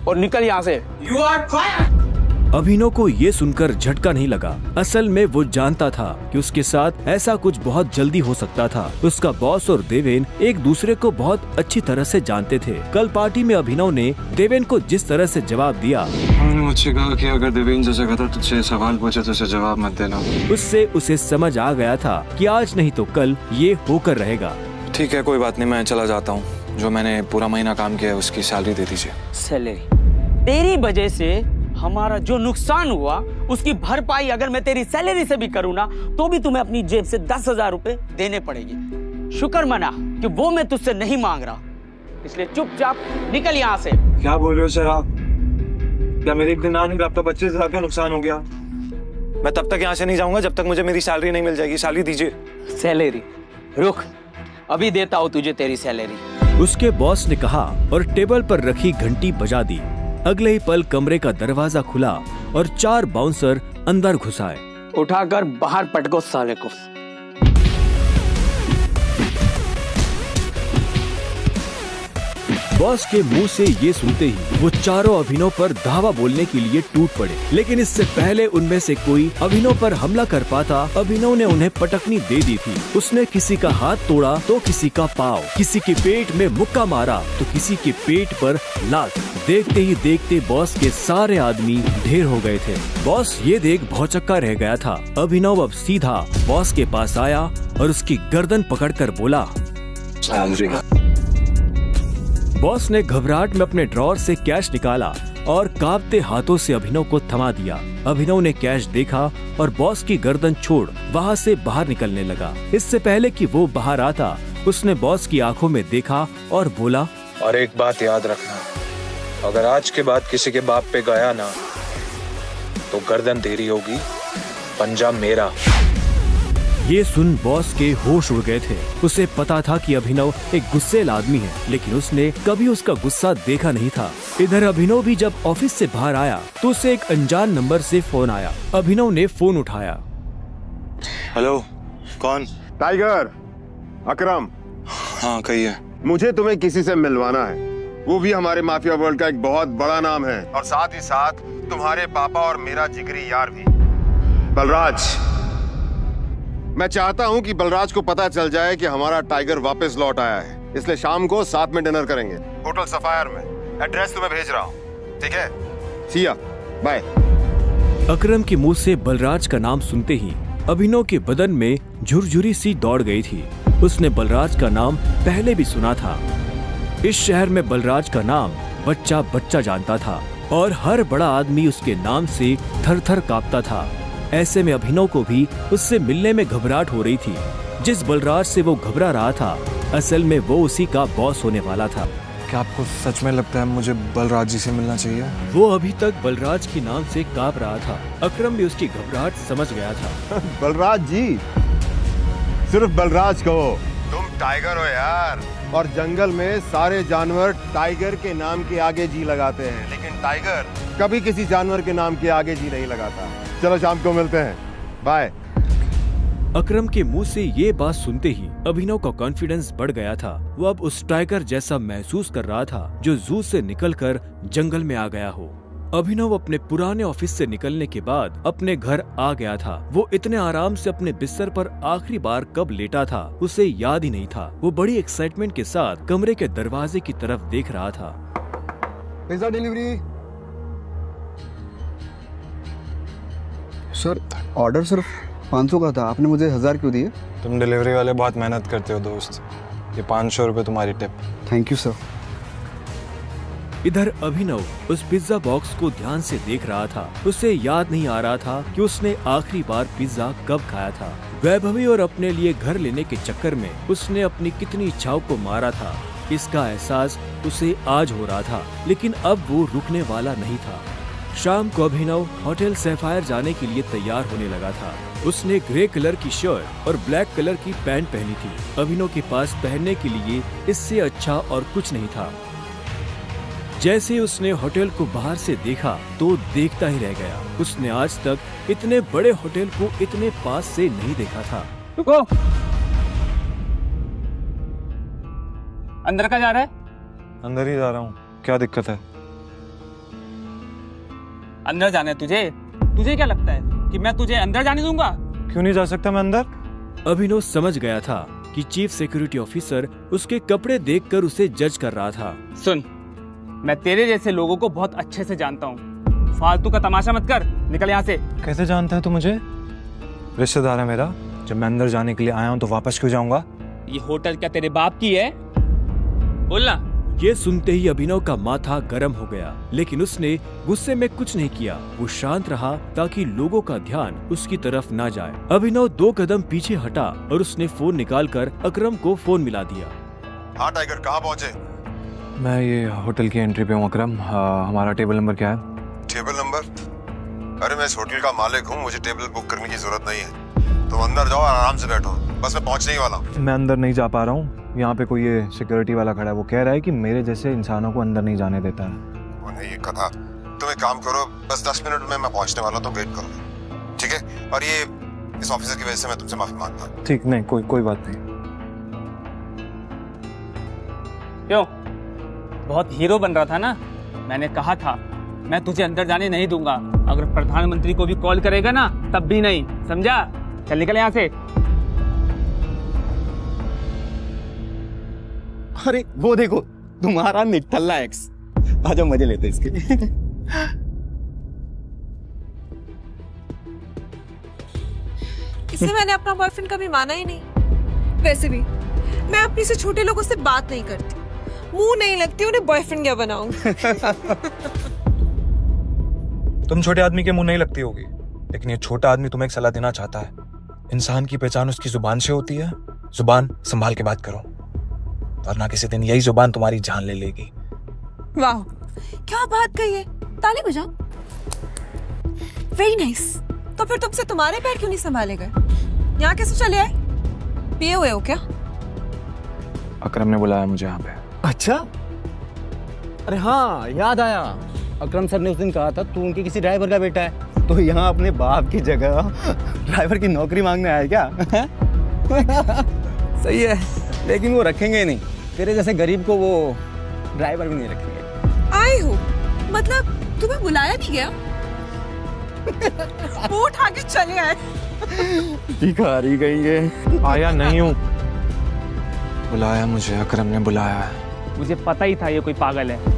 और निकल यहाँ से। You are fired! अभिनव को ये सुनकर झटका नहीं लगा। असल में वो जानता था कि उसके साथ ऐसा कुछ बहुत जल्दी हो सकता था। उसका बॉस और देवेन एक दूसरे को बहुत अच्छी तरह से जानते थे। कल पार्टी में अभिनव ने देवेन को जिस तरह से जवाब दिया, उन्होंने मुझसे कहा कि अगर देवेन जैसा कहता तुझसे सवाल पूछे तो उसे जवाब मत देना। उससे उसे समझ आ गया था कि आज नहीं तो कल ये होकर रहेगा। ठीक है, कोई बात नहीं, मैं चला जाता हूँ। जो मैंने पूरा महीना काम किया है उसकी सैलरी दे दीजिए। सैलरी? तेरी वजह से हमारा जो नुकसान हुआ उसकी भरपाई अगर मैं तेरी सैलरी से भी करूँ ना, तो भी तुम्हें अपनी जेब से 10,000 रुपए देने पड़ेगी। शुक्र मना कि वो मैं तुझसे नहीं मांग रहा, इसलिए चुपचाप निकल यहाँ से। क्या बोल रहे हो सर आप? क्या मेरे एक दिन आने का 25,000 का नुकसान हो गया? मैं तब तक यहाँ से नहीं जाऊंगा जब तक मुझे मेरी सैलरी नहीं मिल जाएगी। सैलरी दीजिए। सैलरी? रुक, अभी देता हूँ तुझे तेरी सैलरी। उसके बॉस ने कहा और टेबल पर रखी घंटी बजा दी। अगले ही पल कमरे का दरवाजा खुला और 4 बाउंसर अंदर घुस आए। उठाकर बाहर पटको साले को। बॉस के मुंह से ये सुनते ही वो चारों अभिनव पर धावा बोलने के लिए टूट पड़े, लेकिन इससे पहले उनमें से कोई अभिनव पर हमला कर पाता, अभिनव ने उन्हें पटकनी दे दी थी। उसने किसी का हाथ तोड़ा तो किसी का पाँव, किसी के पेट में मुक्का मारा तो किसी के पेट पर लात। देखते ही देखते बॉस के सारे आदमी ढेर हो गए थे। बॉस ये देख भौचक्का रह गया था। अभिनव अब सीधा बॉस के पास आया और उसकी गर्दन पकड़कर बोला, बॉस ने घबराहट में अपने ड्रॉर से कैश निकाला और कांपते हाथों से अभिनव को थमा दिया। अभिनव ने कैश देखा और बॉस की गर्दन छोड़ वहाँ से बाहर निकलने लगा। इससे पहले कि वो बाहर आता, उसने बॉस की आंखों में देखा और बोला, और एक बात याद रखना, अगर आज के बाद किसी के बाप पे गया ना तो गर्दन तेरी होगी, पंजा मेरा। ये सुन बॉस के होश उड़ गए थे। उसे पता था कि अभिनव एक गुस्सेल आदमी है, लेकिन उसने कभी उसका गुस्सा देखा नहीं था। इधर अभिनव भी जब ऑफिस से बाहर आया तो उसे एक अनजान नंबर से फोन आया। अभिनव ने फोन उठाया। हेलो, कौन? टाइगर, अकरम। हाँ कहिए। मुझे तुम्हें किसी से मिलवाना है, वो भी हमारे माफिया वर्ल्ड का एक बहुत बड़ा नाम है, और साथ ही साथ तुम्हारे पापा और मेरा जिगरी यार भी, बलराज। मैं चाहता हूं कि बलराज को पता चल जाए कि हमारा टाइगर वापस लौट आया है, इसलिए शाम को साथ में डिनर करेंगे होटल सफायर में। एड्रेस तुम्हें भेज रहा हूं, ठीक है? सी या, बाय। अकरम के मुंह से बलराज का नाम सुनते ही अभिनव के बदन में झुरझुरी सी दौड़ गई थी। उसने बलराज का नाम पहले भी सुना था। इस शहर में बलराज का नाम बच्चा बच्चा जानता था और हर बड़ा आदमी उसके नाम से थर थर कांपता था। ऐसे में अभिनव को भी उससे मिलने में घबराहट हो रही थी। जिस बलराज से वो घबरा रहा था, असल में वो उसी का बॉस होने वाला था। क्या आपको सच में लगता है मुझे बलराज जी से मिलना चाहिए? वो अभी तक बलराज के नाम से कांप रहा था। अकरम भी उसकी घबराहट समझ गया था। बलराज जी, सिर्फ बलराज कहो। तुम टाइगर हो यार, और जंगल में सारे जानवर टाइगर के नाम के आगे जी लगाते हैं, लेकिन टाइगर कभी किसी जानवर के नाम के आगे जी नहीं लगाता। चलो शाम को मिलते हैं, बाय। अकरम के मुंह से ये बात सुनते ही अभिनव का कॉन्फिडेंस बढ़ गया था। वो अब उस टाइगर जैसा महसूस कर रहा था जो जू से निकलकर जंगल में आ गया हो। अभिनव अपने पुराने ऑफिस से निकलने के बाद अपने घर आ गया था। वो इतने आराम से अपने बिस्तर पर आखिरी बार कब लेटा था उसे याद ही नहीं था। वो बड़ी एक्साइटमेंट के साथ कमरे के दरवाजे की तरफ देख रहा था। Pizza delivery. सर ऑर्डर सिर्फ 500 का था, आपने मुझे 1000 क्यों दिए? तुम डिलीवरी वाले बहुत मेहनत करते हो दोस्त, ये 500 रुपए तुम्हारी टिप। Thank you sir. इधर अभिनव उस पिज्जा बॉक्स को ध्यान से देख रहा था। उसे याद नहीं आ रहा था कि उसने आखिरी बार पिज्जा कब खाया था। वैभवी और अपने लिए घर लेने के चक्कर में उसने अपनी कितनी इच्छाओं को मारा था, इसका एहसास उसे आज हो रहा था। लेकिन अब वो रुकने वाला नहीं था। शाम को अभिनव होटल सैफायर जाने के लिए तैयार होने लगा था। उसने ग्रे कलर की शर्ट और ब्लैक कलर की पैंट पहनी थी। अभिनव के पास पहनने के लिए इससे अच्छा और कुछ नहीं था। जैसे उसने होटल को बाहर से देखा तो देखता ही रह गया। उसने आज तक इतने बड़े होटल को इतने पास से नहीं देखा था। रुको, अंदर का जा रहा है? अंदर ही जा रहा हूँ, क्या दिक्कत है? अंदर जाना है तुझे? तुझे क्या लगता है कि मैं तुझे अंदर जाने दूंगा? क्यों नहीं जा सकता मैं अंदर? अभिनव समझ गया था कि चीफ सिक्योरिटी ऑफिसर उसके कपड़े देखकर उसे जज कर रहा था। सुन, मैं तेरे जैसे लोगों को बहुत अच्छे से जानता हूँ। फालतू का तमाशा मत कर, निकल यहाँ से। कैसे जानता है तू मुझे? रिश्तेदार है मेरा। जब मैं अंदर जाने के लिए आया हूँ तो वापस क्यों जाऊंगा? ये होटल क्या तेरे बाप की है? बोलना। ये सुनते ही अभिनव का माथा गर्म हो गया, लेकिन उसने गुस्से में कुछ नहीं किया। वो शांत रहा ताकि लोगों का ध्यान उसकी तरफ ना जाए। अभिनव 2 कदम पीछे हटा और उसने फोन निकालकर अकरम को फोन मिला दिया। हाँ टाइगर, कहाँ पहुँचे? मैं ये होटल की एंट्री पे हूँ अकरम। हमारा टेबल नंबर क्या है? Table number? अरे मैं इस होटल का मालिक हूँ, मुझे टेबल बुक करने की जरूरत नहीं है। तुम अंदर जाओ और आराम से बैठो, बस मैं पहुँचने ही वाला हूँ। मैं अंदर नहीं जा पा रहा हूँ। यहाँ पे कोई ये सिक्योरिटी वाला खड़ा है, वो कह रहा है कि मेरे जैसे इंसानों को अंदर नहीं जाने देता है। वो नहीं, ये कथा। तुम एक काम करो, बस 10 मिनट में मैं पहुँचने वाला हूँ, तो वेट करो, ठीक है? और ये इस ऑफिसर की वजह से मैं तुमसे माफी मांगता हूँ। ठीक, नहीं कोई बात नहीं। क्यों, बहुत हीरो बन रहा था ना? मैंने कहा था मैं तुझे अंदर जाने नहीं दूंगा। अगर प्रधानमंत्री को भी कॉल करेगा ना तब भी नहीं, समझा? चल निकल यहाँ से। अरे वो देखो, तुम्हारा निठल्ला एक्स। आजा मजे लेते इसके। इसे मैंने अपना बॉयफ्रेंड कभी माना ही नहीं। वैसे भी मैं अपनी से छोटे लोगों से बात नहीं करती, मुंह नहीं लगती उन्हें बॉयफ्रेंड क्या बनाऊं। तुम छोटे आदमी के मुंह नहीं लगती होगी, लेकिन ये छोटा आदमी तुम्हें एक सलाह देना चाहता है। इंसान की पहचान उसकी जुबान से होती है। जुबान संभाल के बात करो, वरना किसी दिन यही जुबान तुम्हारी जान ले लेगी। वाह, क्या बात कही है। ताली बजाओ। Very nice. तो फिर तुमसे तुम्हारे पैर क्यों नहीं संभाले गए? यहाँ कैसे चले आए? पिए हुए हो क्या? अकरम ने बुलाया मुझे यहाँ पे। अच्छा, अरे हाँ याद आया। अकरम सर ने उस दिन कहा था तू उनके किसी ड्राइवर का बेटा है, तो यहाँ अपने बाप की जगह ड्राइवर की नौकरी मांगने आया क्या? सही है, लेकिन वो रखेंगे नहीं। तेरे जैसे गरीब को वो ड्राइवर भी नहीं रखेंगे। आए हो मतलब तुम्हें बुलाया नहीं गया? वो उठा के चले आए। भिखारी कहेंगे। आया नहीं हूँ, बुलाया मुझे, अकरम ने बुलाया है। मुझे पता ही था ये कोई पागल है।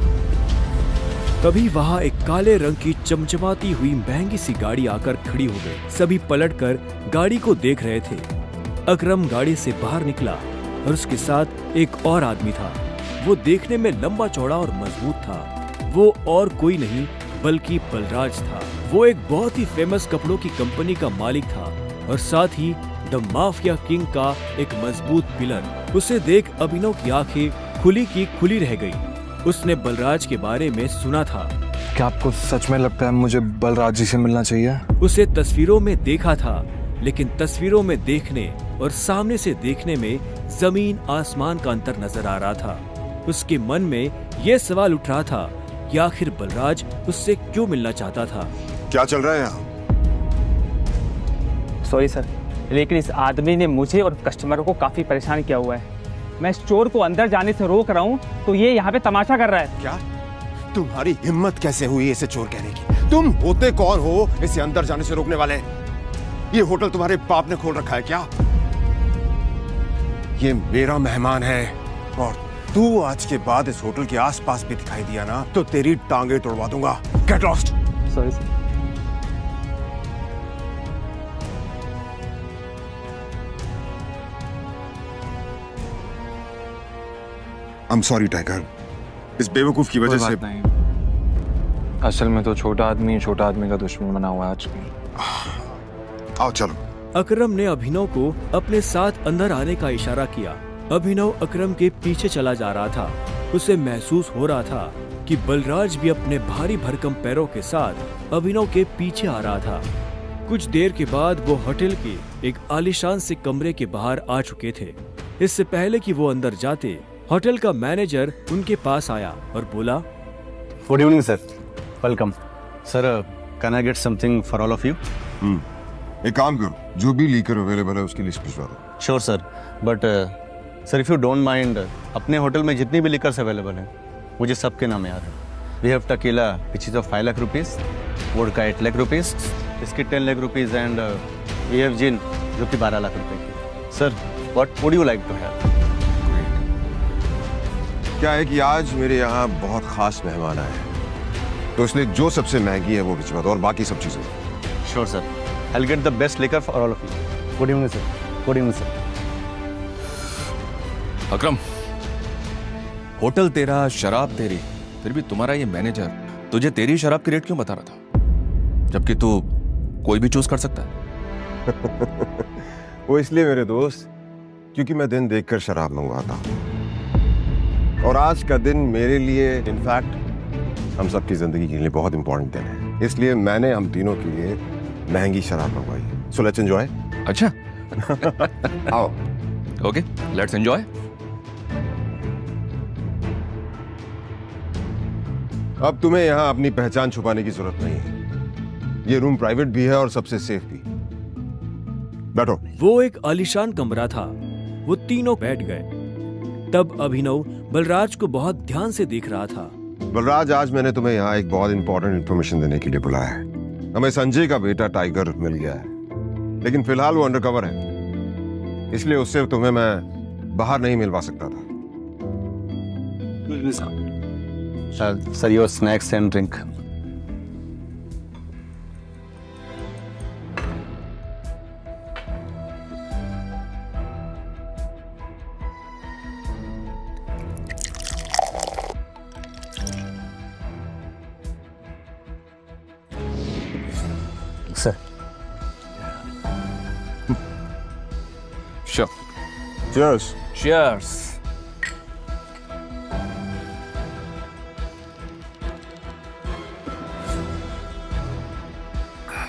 तभी वहाँ एक काले रंग की चमचमाती हुई महंगी सी गाड़ी आकर खड़ी हो गई। सभी पलटकर गाड़ी को देख रहे थे। अकरम गाड़ी से बाहर निकला और उसके साथ एक और आदमी था। वो देखने में लंबा चौड़ा और मजबूत था। वो और कोई नहीं बल्कि बलराज था। वो एक बहुत ही फेमस कपड़ों की कंपनी का मालिक था और साथ ही द माफिया किंग का एक मजबूत पिलर। उसे देख अभिनव की आंखें खुली की खुली रह गई। उसने बलराज के बारे में सुना था। क्या आपको सच में लगता है मुझे बलराज जी से मिलना चाहिए? उसे तस्वीरों में देखा था, लेकिन तस्वीरों में देखने और सामने से देखने में जमीन आसमान का अंतर नजर आ रहा था। उसके मन में यह सवाल उठ रहा था कि आखिर बलराज उससे क्यों मिलना चाहता था। क्या चल रहा है यहाँ? सॉरी सर, लेकिन इस आदमी ने मुझे और कस्टमरों को काफी परेशान किया हुआ है। मैं स्टोर को अंदर जाने से रोक रहा हूँ तो ये यहाँ पे तमाशा कर रहा है। क्या तुम्हारी हिम्मत कैसे हुई इसे चोर कहने की? तुम होते कौन हो इसे अंदर जाने से रोकने वाले? ये होटल तुम्हारे बाप ने खोल रखा है क्या? ये मेरा मेहमान है और तू आज के बाद इस होटल के आसपास भी दिखाई दिया ना तो तेरी टांगे तोड़वा दूंगा। Get lost. Sorry sir. I'm sorry tiger, इस बेवकूफ की वजह से। नहीं, असल में तो छोटा आदमी का दुश्मन बना हुआ है आज भी। आओ चलो। अकरम ने अभिनव को अपने साथ अंदर आने का इशारा किया। अभिनव अकरम के पीछे चला जा रहा था। उसे महसूस हो रहा था कि बलराज भी अपने भारी भरकम पैरों के साथ अभिनव के पीछे आ रहा था। कुछ देर के बाद वो होटल के एक आलीशान से कमरे के बाहर आ चुके थे। इससे पहले कि वो अंदर जाते, होटल का मैनेजर उनके पास आया और बोला, good evening sir, welcome sir, can I get something for all of you? एक काम करो, जो भी लीकर अवेलेबल है उसकी लिस्ट भिजवा दो। Sure sir, but sir if you don't mind, अपने होटल में जितनी भी लिकर्स अवेलेबल हैं मुझे सबके नाम याद है। We have tequila which is of 5 lakh rupees, vodka 8 lakh rupees, इसकी 10 lakh rupees and we have gin जो कि 12 लाख रुपए की। Sir what would you like to have? क्या है कि आज मेरे यहाँ बहुत खास मेहमान आए हैं, तो इसलिए जो सबसे महंगी है वो भिजवा दो और बाकी सब चीजें। Sure sir, I will get the best liquor for all of you. Good evening sir. Good evening sir. Akram, hotel तेरा, शराब तेरी, फिर भी तुम्हारा ये मैनेजर तुझे तेरी शराब की रेट क्यों बता रहा था, जबकि तू कोई भी चूज कर सकता है? वो इसलिए मेरे दोस्त, क्योंकि मैं दिन देखकर शराब मंगवाता हूँ और आज का दिन मेरे लिए, इनफैक्ट हम सबकी जिंदगी के लिए बहुत इंपॉर्टेंट दिन है, इसलिए मैंने हम तीनों के लिए महंगी शराब मंगवाई। So let's enjoy. अच्छा आओ। Okay, let's enjoy. अब तुम्हें यहाँ अपनी पहचान छुपाने की जरूरत नहीं है। ये रूम प्राइवेट भी है और सबसे सेफ भी। बैठो। वो एक आलीशान कमरा था। वो तीनों बैठ गए। तब अभिनव बलराज को बहुत ध्यान से देख रहा था। बलराज, आज मैंने तुम्हें यहाँ एक बहुत इंपॉर्टेंट इन्फॉर्मेशन देने के लिए बुलाया है। हमें संजय का बेटा टाइगर मिल गया है, लेकिन फिलहाल वो अंडरकवर है, इसलिए उससे तुम्हें मैं बाहर नहीं मिलवा सकता था। Sir your snacks and drink. Sir. Sure. Cheers. Cheers.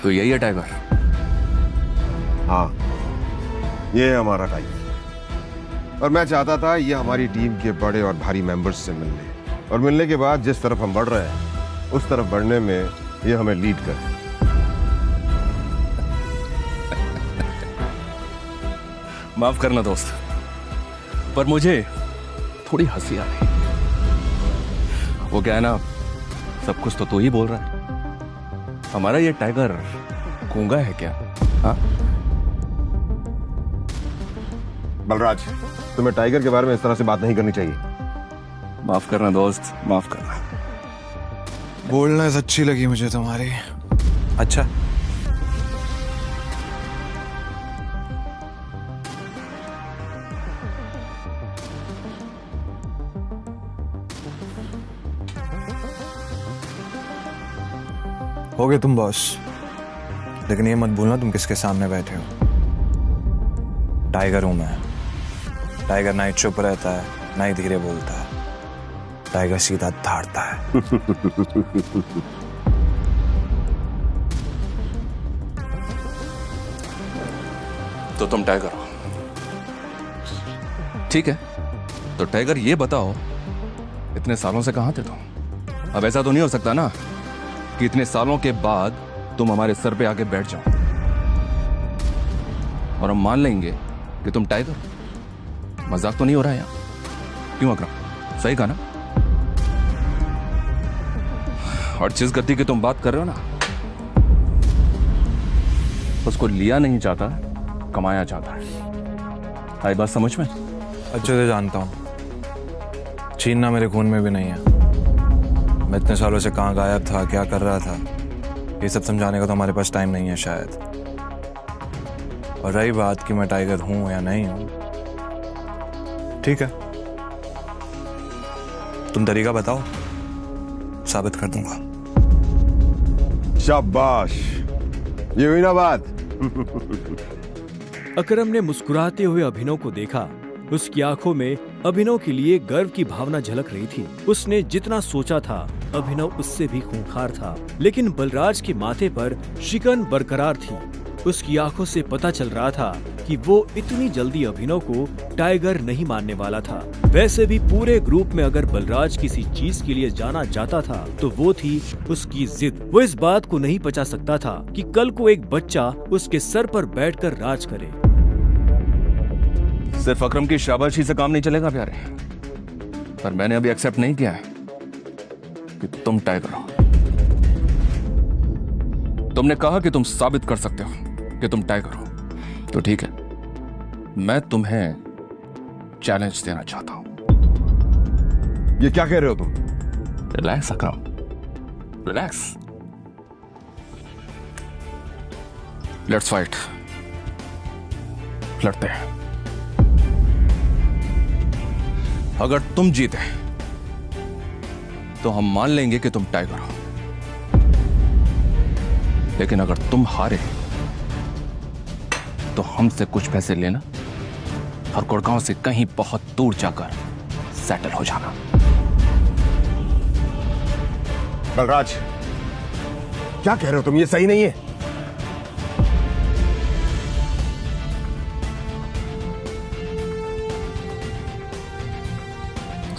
तो यही है टाइगर? हाँ, ये है हमारा टाइगर। और मैं चाहता था ये हमारी टीम के बड़े और भारी मेंबर्स से मिलने, और मिलने के बाद जिस तरफ हम बढ़ रहे हैं उस तरफ बढ़ने में ये हमें लीड करे। माफ करना दोस्त, पर मुझे थोड़ी हंसी आ रही। वो क्या है ना, सब कुछ तो तू ही बोल रहा है। हमारा ये टाइगर गूंगा है क्या? हाँ? बलराज, तुम्हें टाइगर के बारे में इस तरह से बात नहीं करनी चाहिए। माफ करना दोस्त, माफ करना। बोलना अच्छी लगी मुझे तुम्हारी। अच्छा, हो गए तुम बॉस, लेकिन ये मत भूलना तुम किसके सामने बैठे हो। टाइगर हूं मैं। टाइगर ना ही चुप रहता है, ना ही धीरे बोलता है। टाइगर सीधा धाड़ता है। तो तुम टाइगर हो, ठीक है? तो टाइगर ये बताओ, इतने सालों से कहां थे तुम? अब ऐसा तो नहीं हो सकता ना कि इतने सालों के बाद तुम हमारे सर पे आके बैठ जाओ और हम मान लेंगे कि तुम टाइगर हो। मजाक तो नहीं हो रहा है यहाँ? क्यों अकरम, सही कहा ना? और जिस गद्दी की तुम बात कर रहे हो ना, उसको लिया नहीं जाता, कमाया जाता है। आई बात समझ में? अच्छे से जानता हूँ, छीनना मेरे खून में भी नहीं है। मैं इतने सालों से कहाँ गायब था, क्या कर रहा था, ये सब समझाने का तो हमारे पास टाइम नहीं है शायद। और रही बात कि मैं टाइगर हूं या नहीं हूं, ठीक है, तुम तरीका बताओ, साबित कर दूंगा। शाबाश, ये हुई ना बात। अकरम ने मुस्कुराते हुए अभिनव को देखा। उसकी आंखों में अभिनव के लिए गर्व की भावना झलक रही थी। उसने जितना सोचा था, अभिनव उससे भी खूंखार था, लेकिन बलराज के माथे पर शिकन बरकरार थी। उसकी आंखों से पता चल रहा था कि वो इतनी जल्दी अभिनव को टाइगर नहीं मानने वाला था। वैसे भी पूरे ग्रुप में अगर बलराज किसी चीज के लिए जाना जाता था तो वो थी उसकी जिद। वो इस बात को नहीं पचा सकता था कि कल को एक बच्चा उसके सर पर बैठकर राज करे। सिर्फ अकरम की शाबाशी से काम नहीं चलेगा प्यारे, पर मैंने अभी एक्सेप्ट नहीं किया है कि तुम टाइगर हो। तुमने कहा कि तुम साबित कर सकते हो कि तुम टाइगर हो, तो ठीक है, मैं तुम्हें चैलेंज देना चाहता हूं। ये क्या कह रहे हो तुम? Relax Akram, relax. Let's fight, लड़ते हैं। अगर तुम जीते तो हम मान लेंगे कि तुम टाइगर हो, लेकिन अगर तुम हारे तो हमसे कुछ पैसे लेना और गुड़गांव से कहीं बहुत दूर जाकर सेटल हो जाना। बलराज, क्या कह रहे हो तुम? ये सही नहीं है।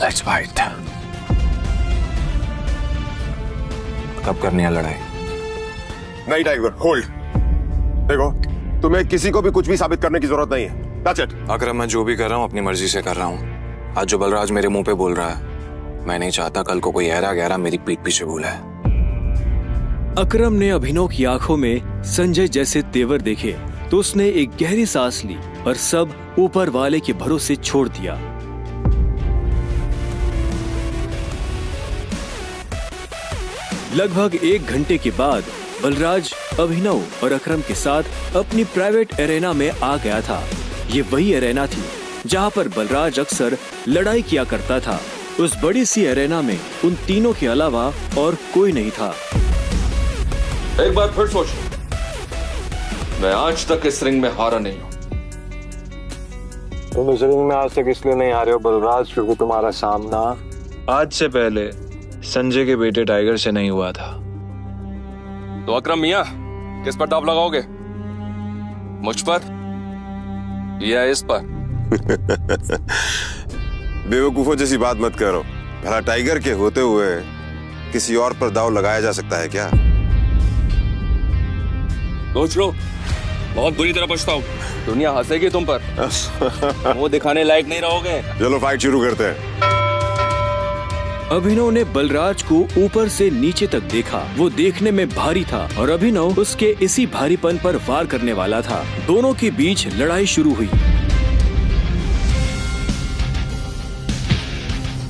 Let's fight. कब करनी है लड़ाई? नहीं टाइगर, होल्ड। देखो, तुम्हें किसी को भी कुछ भी साबित करने की जरूरत नहीं है। That's it. अगर मैं जो भी कर रहा हूँ अपनी मर्जी से कर रहा हूँ। आज जो बलराज मेरे मुंह पे बोल रहा है, मैं नहीं चाहता कल को कोई ऐरा गहरा मेरी पीठ पीछे बोला है। अकरम ने अभिनव की आंखों में संजय जैसे तेवर देखे तो उसने एक गहरी सांस ली और सब ऊपर वाले के भरोसे छोड़ दिया। लगभग 1 घंटे के बाद बलराज अभिनव और अकरम के साथ अपनी प्राइवेट एरेना में आ गया था। ये वही एरेना थी जहां पर बलराज अक्सर लड़ाई किया करता था। उस बड़ी सी एरेना में उन तीनों के अलावा और कोई नहीं था। एक बार फिर सोच, मैं आज तक इस रिंग में हारा नहीं हूं। तुम इस रिंग में आज तक इसलिए नहीं आ रहे हो बलराज, क्योंकि तुम्हारा सामना आज से पहले संजय के बेटे टाइगर से नहीं हुआ था। तो अकरम मियां, किस पर दांव लगाओगे? मुझ पर या इस पर? बेवकूफों जैसी बात मत करो। भला टाइगर के होते हुए किसी और पर दांव लगाया जा सकता है क्या? सोच लो, बहुत बुरी तरह पछताओ। दुनिया हंसेगी तुम पर, मुंह दिखाने लायक नहीं रहोगे। चलो फाइट शुरू करते हैं। अभिनव ने बलराज को ऊपर से नीचे तक देखा। वो देखने में भारी था और अभिनव उसके इसी भारीपन पर वार करने वाला था। दोनों के बीच लड़ाई शुरू हुई।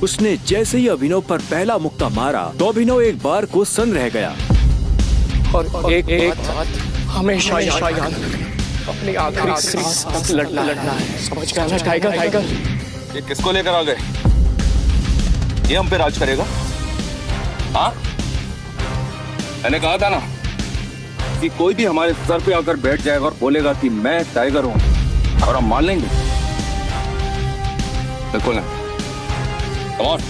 उसने जैसे ही अभिनव पर पहला मुक्का मारा तो अभिनव एक बार को सन्न रह गया। और एक बात हमेशा याद, अपनी आखिरी सांस तक लड़ना है। समझ गया ना टाइगर? ये किसको लेकर आ गए? ये हम पे राज करेगा? हाँ, मैंने कहा था ना कि कोई भी हमारे सर पे आकर बैठ जाएगा और बोलेगा कि मैं टाइगर हूं, और हम मान लेंगे। बिल्कुल नहीं। Come on.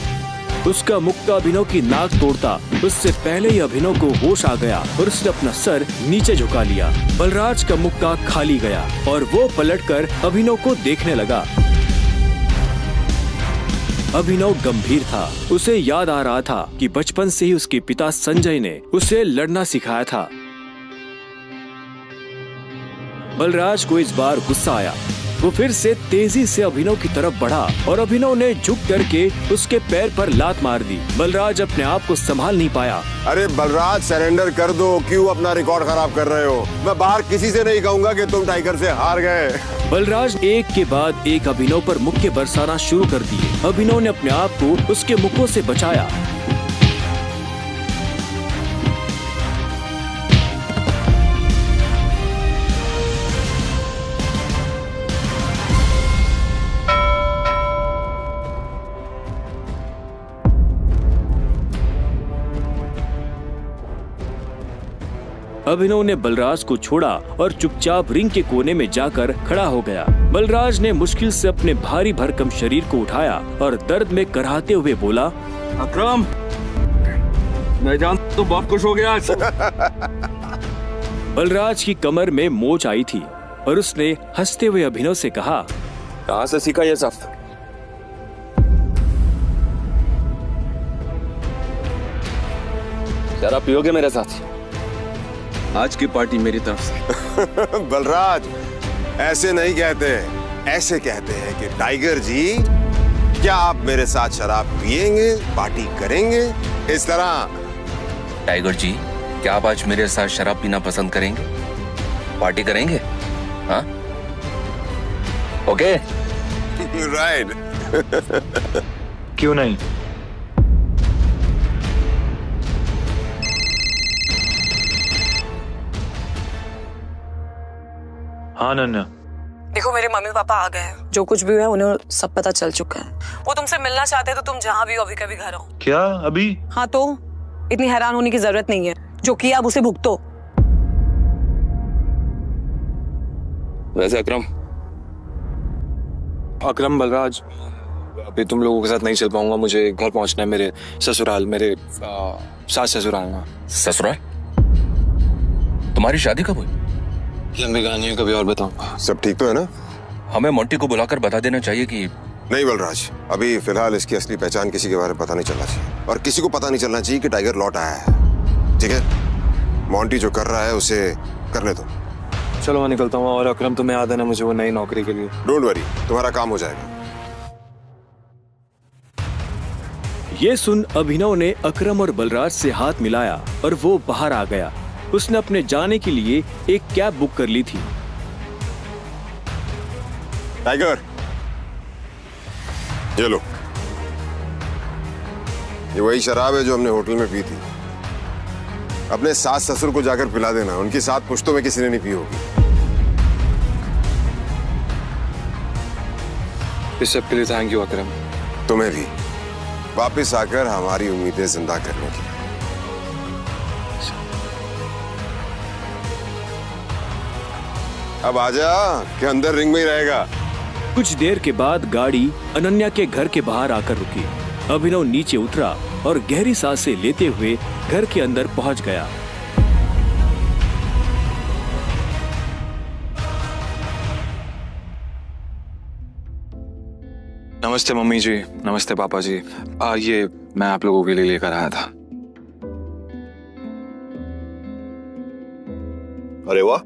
उसका मुक्का अभिनव की नाक तोड़ता उससे पहले ही अभिनव को होश आ गया और उसने अपना सर नीचे झुका लिया। बलराज का मुक्का खाली गया और वो पलटकर अभिनव को देखने लगा। अभिनव गंभीर था। उसे याद आ रहा था कि बचपन से ही उसके पिता संजय ने उसे लड़ना सिखाया था। बलराज को इस बार गुस्सा आया। वो फिर से तेजी से अभिनव की तरफ बढ़ा और अभिनव ने झुक करके उसके पैर पर लात मार दी। बलराज अपने आप को संभाल नहीं पाया। अरे बलराज, सरेंडर कर दो, क्यों अपना रिकॉर्ड खराब कर रहे हो? मैं बाहर किसी से नहीं कहूंगा कि तुम टाइगर से हार गए। बलराज एक के बाद एक अभिनव पर मुक्के बरसाना शुरू कर दिए। अभिनव ने अपने आप को उसके मुक्कों से बचाया। अभिनव ने बलराज को छोड़ा और चुपचाप रिंग के कोने में जाकर खड़ा हो गया। बलराज ने मुश्किल से अपने भारी भरकम शरीर को उठाया और दर्द में कराहते हुए बोला, अकरम, मैं जानता तो बहुत खुश हो गया आज। बलराज की कमर में मोच आई थी और उसने हंसते हुए अभिनव से कहा, कहाँ से सीखा ये सब? शराब पियोगे मेरे साथ? आज की पार्टी मेरी तरफ से। बलराज, ऐसे नहीं कहते, ऐसे कहते हैं कि टाइगर जी, क्या आप मेरे साथ शराब पिएंगे, पार्टी करेंगे? इस तरह। टाइगर जी, क्या आप आज मेरे साथ शराब पीना पसंद करेंगे, पार्टी करेंगे? हाँ, ओके? राइट। क्यों नहीं? हाँ नन्ना। देखो, मेरे मम्मी पापा आ गए हैं। जो कुछ भी हुआ है उन्हें सब पता चल चुका है। वो तुमसे मिलना चाहते हैं तो तुम जहाँ भी हो अभी कभी घर आओ। क्या अभी? हाँ, तो इतनी हैरान होने की जरूरत नहीं है। जो किया अब उसे भुगतो। वैसे अकरम, बलराज, अभी तुम लोगों के साथ नहीं चल पाऊंगा। मुझे घर पहुंचना है, मेरे ससुराल, मेरे सास ससुराल में। ससुराल? तुम्हारी शादी कब हुई? लंबी कहानी है, कभी और बताऊंगा। सब ठीक तो है ना? हमें मोंटी को बुलाकर बता देना चाहिए कि नहीं बलराज, अभी फिलहाल इसकी असली पहचान किसी के बारे में पता नहीं चलना चाहिए, और किसी को पता नहीं चलना चाहिए कि टाइगर लौट आया है। ठीक है? मोंटी जो कर रहा है उसे करने दो। चलो मैं निकलता हूँ। और अकरम, तुम्हें याद है ना मुझे वो नई नौकरी के लिए? डोंट वरी, तुम्हारा काम हो जाएगा। ये सुन अभिनव ने अकरम और बलराज से हाथ मिलाया और वो बाहर आ गया। उसने अपने जाने के लिए एक कैब बुक कर ली थी। टाइगर, ये लो, ये वही शराब है जो हमने होटल में पी थी। अपने सास ससुर को जाकर पिला देना, उनकी 7 पुश्तों में किसी ने नहीं पी होगी। इस सब के लिए थैंक यू अकरम। तुम्हें भी, वापस आकर हमारी उम्मीदें जिंदा करने की। अब आजा, कि अंदर रिंग में ही रहेगा। कुछ देर के बाद गाड़ी अनन्या के घर के बाहर आकर रुकी। अभिनव नीचे उतरा और गहरी सांसें लेते हुए घर के अंदर पहुंच गया। नमस्ते मम्मी जी, नमस्ते पापा जी। ये मैं आप लोगों के लिए लेकर आया था। अरे वाह,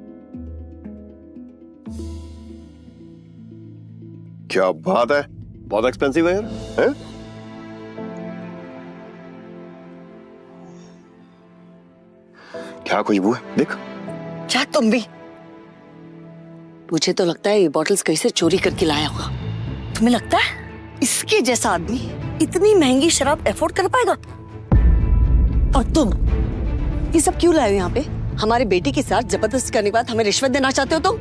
क्या बात है, बहुत एक्सपेंसिव है यार। हैं? क्या खुशबू है, देख। क्या तुम भी? मुझे तो लगता है ये बॉटल्स कहीं से चोरी करके लाया होगा। तुम्हें लगता है इसके जैसा आदमी इतनी महंगी शराब अफोर्ड कर पाएगा? और तुम ये सब क्यों लाए हो यहाँ पे? हमारे बेटी के साथ जबरदस्ती करने के बाद हमें रिश्वत देना चाहते हो तुम?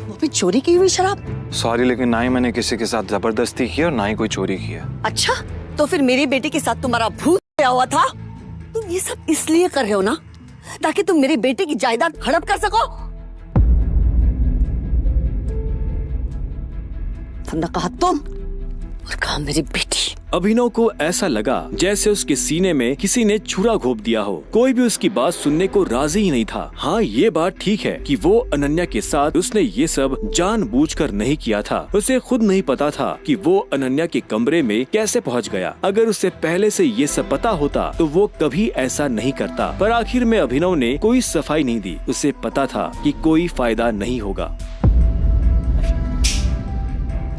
वो भी चोरी की हुई शराब? सॉरी, लेकिन ना ही मैंने किसी के साथ जबरदस्ती की और ना ही कोई चोरी की है। अच्छा, तो फिर मेरी बेटी के साथ तुम्हारा भूत आया हुआ था? तुम ये सब इसलिए कर रहे हो ना ताकि तुम मेरी बेटी की जायदाद हड़प कर सको? तुमने कहा तुम और कहा मेरी बेटी। अभिनव को ऐसा लगा जैसे उसके सीने में किसी ने छुरा घोंप दिया हो। कोई भी उसकी बात सुनने को राजी ही नहीं था। हाँ, ये बात ठीक है कि वो अनन्या के साथ उसने ये सब जानबूझकर नहीं किया था। उसे खुद नहीं पता था कि वो अनन्या के कमरे में कैसे पहुंच गया। अगर उसे पहले से ये सब पता होता तो वो कभी ऐसा नहीं करता। पर आखिर में अभिनव ने कोई सफाई नहीं दी। उसे पता था कि कोई फायदा नहीं होगा।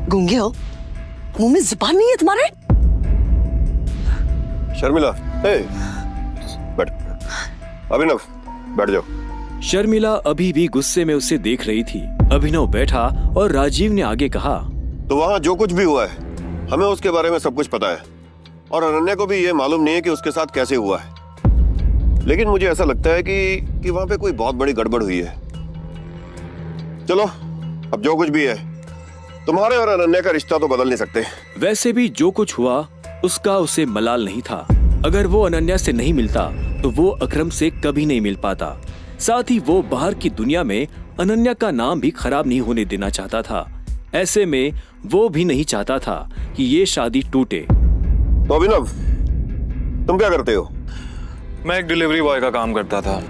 गूंगे हो? मुंह में जुबान नहीं है तुम्हारे? शर्मिला, बैठ। अभिनव, बैठ जाओ। शर्मिला अभी भी गुस्से में उसे देख रही थी। अभिनव बैठा और राजीव ने आगे कहा, तो वहाँ जो कुछ भी हुआ है हमें उसके बारे में सब कुछ पता है और अनन्या को भी ये मालूम नहीं है कि उसके साथ कैसे हुआ है। लेकिन मुझे ऐसा लगता है कि वहाँ पे कोई बहुत बड़ी गड़बड़ हुई है। चलो, अब जो कुछ भी है, तुम्हारे और अनन्या का रिश्ता तो बदल नहीं सकते। वैसे भी जो कुछ हुआ उसका उसे मलाल नहीं था। अगर वो अनन्या से नहीं मिलता तो वो अकरम से कभी नहीं मिल पाता। साथ ही वो बाहर की दुनिया में अनन्या का नाम भी खराब नहीं होने देना चाहता था। ऐसे में वो भी नहीं चाहता था कि ये शादी टूटे। तो अभिनव, तुम क्या करते हो? मैं एक डिलीवरी बॉय का काम करता था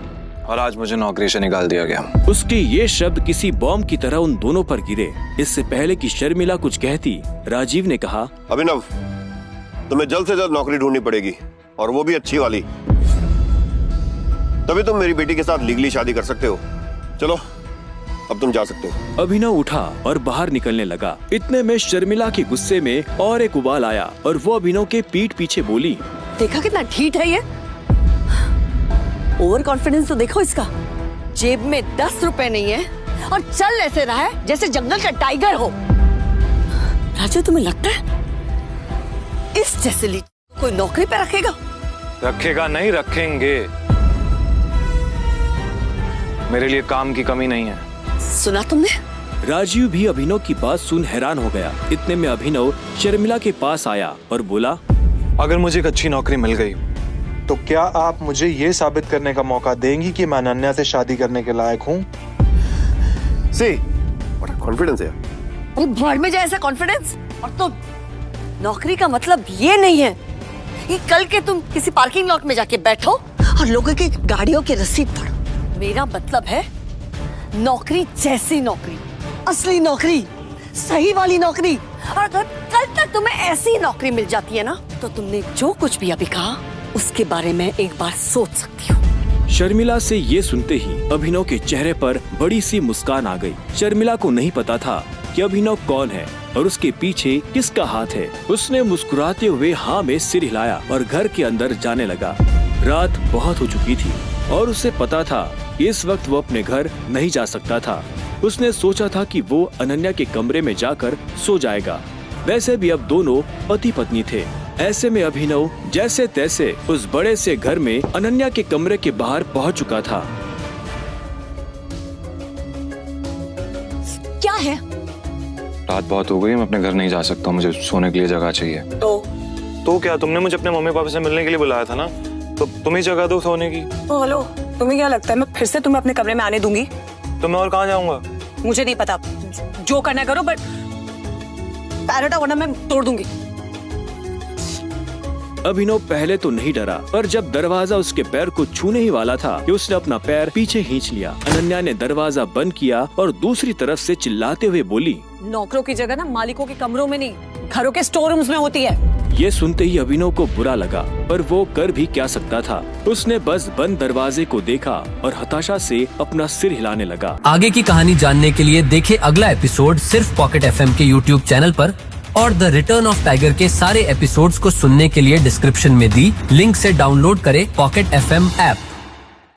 और आज मुझे नौकरी से निकाल दिया गया। उसके ये शब्द किसी बॉम्ब की तरह उन दोनों पर गिरे। इससे पहले कि शर्मिला कुछ कहती, राजीव ने कहा, अभिनव, तुम्हें जल्द से जल्द नौकरी ढूंढनी पड़ेगी और वो भी अच्छी वाली। तभी तुम मेरी बेटी के साथ लीगली शादी कर सकते हो। चलो, अब तुम जा सकते हो। अभिनव उठा और बाहर निकलने लगा। इतने में शर्मिला के गुस्से में और एक उबाल आया और वो अभिनव के पीठ पीछे बोली, देखा कितना ढीठ है ये? ओवर कॉन्फिडेंस तो देखो इसका। जेब में 10 रुपए नहीं है और चल ऐसे रहा है जैसे जंगल का टाइगर हो। राजू, तुम्हें लगता है इस जैसे ली कोई नौकरी पे रखेगा? रखेगा नहीं, रखेंगे। मेरे लिए काम की कमी नहीं है। सुना तुमने? राजीव भी अभिनव की बात सुन हैरान हो गया। इतने में अभिनव शर्मिला के पास आया और बोला, अगर मुझे एक अच्छी नौकरी मिल गई तो क्या आप मुझे ये साबित करने का मौका देंगी कि मैं अनन्या से शादी करने के लायक हूँ? सी, व्हाट कॉन्फिडेंस है। अरे भाड़ में जाए ऐसा कॉन्फिडेंस। और तो नौकरी का मतलब ये नहीं है कि कल के तुम किसी पार्किंग लॉट में जाके बैठो और लोगों की गाड़ियों की रसीद पढ़ो। मेरा मतलब है नौकरी जैसी नौकरी, असली नौकरी, सही वाली नौकरी। और अगर कल तक तुम्हें ऐसी नौकरी मिल जाती है ना, तो तुमने जो कुछ भी अभी कहा उसके बारे में एक बार सोच सकती हो। शर्मिला से ये सुनते ही अभिनव के चेहरे पर बड़ी सी मुस्कान आ गई। शर्मिला को नहीं पता था कि अभिनव कौन है और उसके पीछे किसका हाथ है। उसने मुस्कुराते हुए हाँ में सिर हिलाया और घर के अंदर जाने लगा। रात बहुत हो चुकी थी और उसे पता था इस वक्त वो अपने घर नहीं जा सकता था। उसने सोचा था कि वो अनन्या के कमरे में जाकर सो जाएगा। वैसे भी अब दोनों पति पत्नी थे। ऐसे में अभिनव जैसे तैसे उस बड़े से घर में अनन्या के कमरे के बाहर पहुंच चुका था। क्या है? रात बहुत हो गई, मैं अपने घर नहीं जा सकता, मुझे सोने के लिए जगह चाहिए। तो क्या, तुमने मुझे अपने मम्मी पापा से मिलने के लिए बुलाया था ना, तो तुम ही जगह दो सोने की। हेलो, तुम्हें क्या लगता है मैं फिर से तुम्हें अपने कमरे में आने दूंगी? तो मैं और कहाँ जाऊंगा? मुझे नहीं पता, जो करना करो, बट पैर हटाओ वरना मैं तोड़ दूंगी। अभिनव पहले तो नहीं डरा, पर जब दरवाजा उसके पैर को छूने ही वाला था कि उसने अपना पैर पीछे खींच लिया। अनन्या ने दरवाजा बंद किया और दूसरी तरफ से चिल्लाते हुए बोली, नौकरों की जगह ना मालिकों के कमरों में नहीं, घरों के स्टोर रूम्स में होती है। ये सुनते ही अभिनव को बुरा लगा, पर वो कर भी क्या सकता था। उसने बस बंद दरवाजे को देखा और हताशा से अपना सिर हिलाने लगा। आगे की कहानी जानने के लिए देखें अगला एपिसोड सिर्फ पॉकेट FM के YouTube चैनल पर, और द रिटर्न ऑफ टाइगर के सारे एपिसोड्स को सुनने के लिए डिस्क्रिप्शन में दी लिंक से डाउनलोड करें पॉकेट FM ऐप।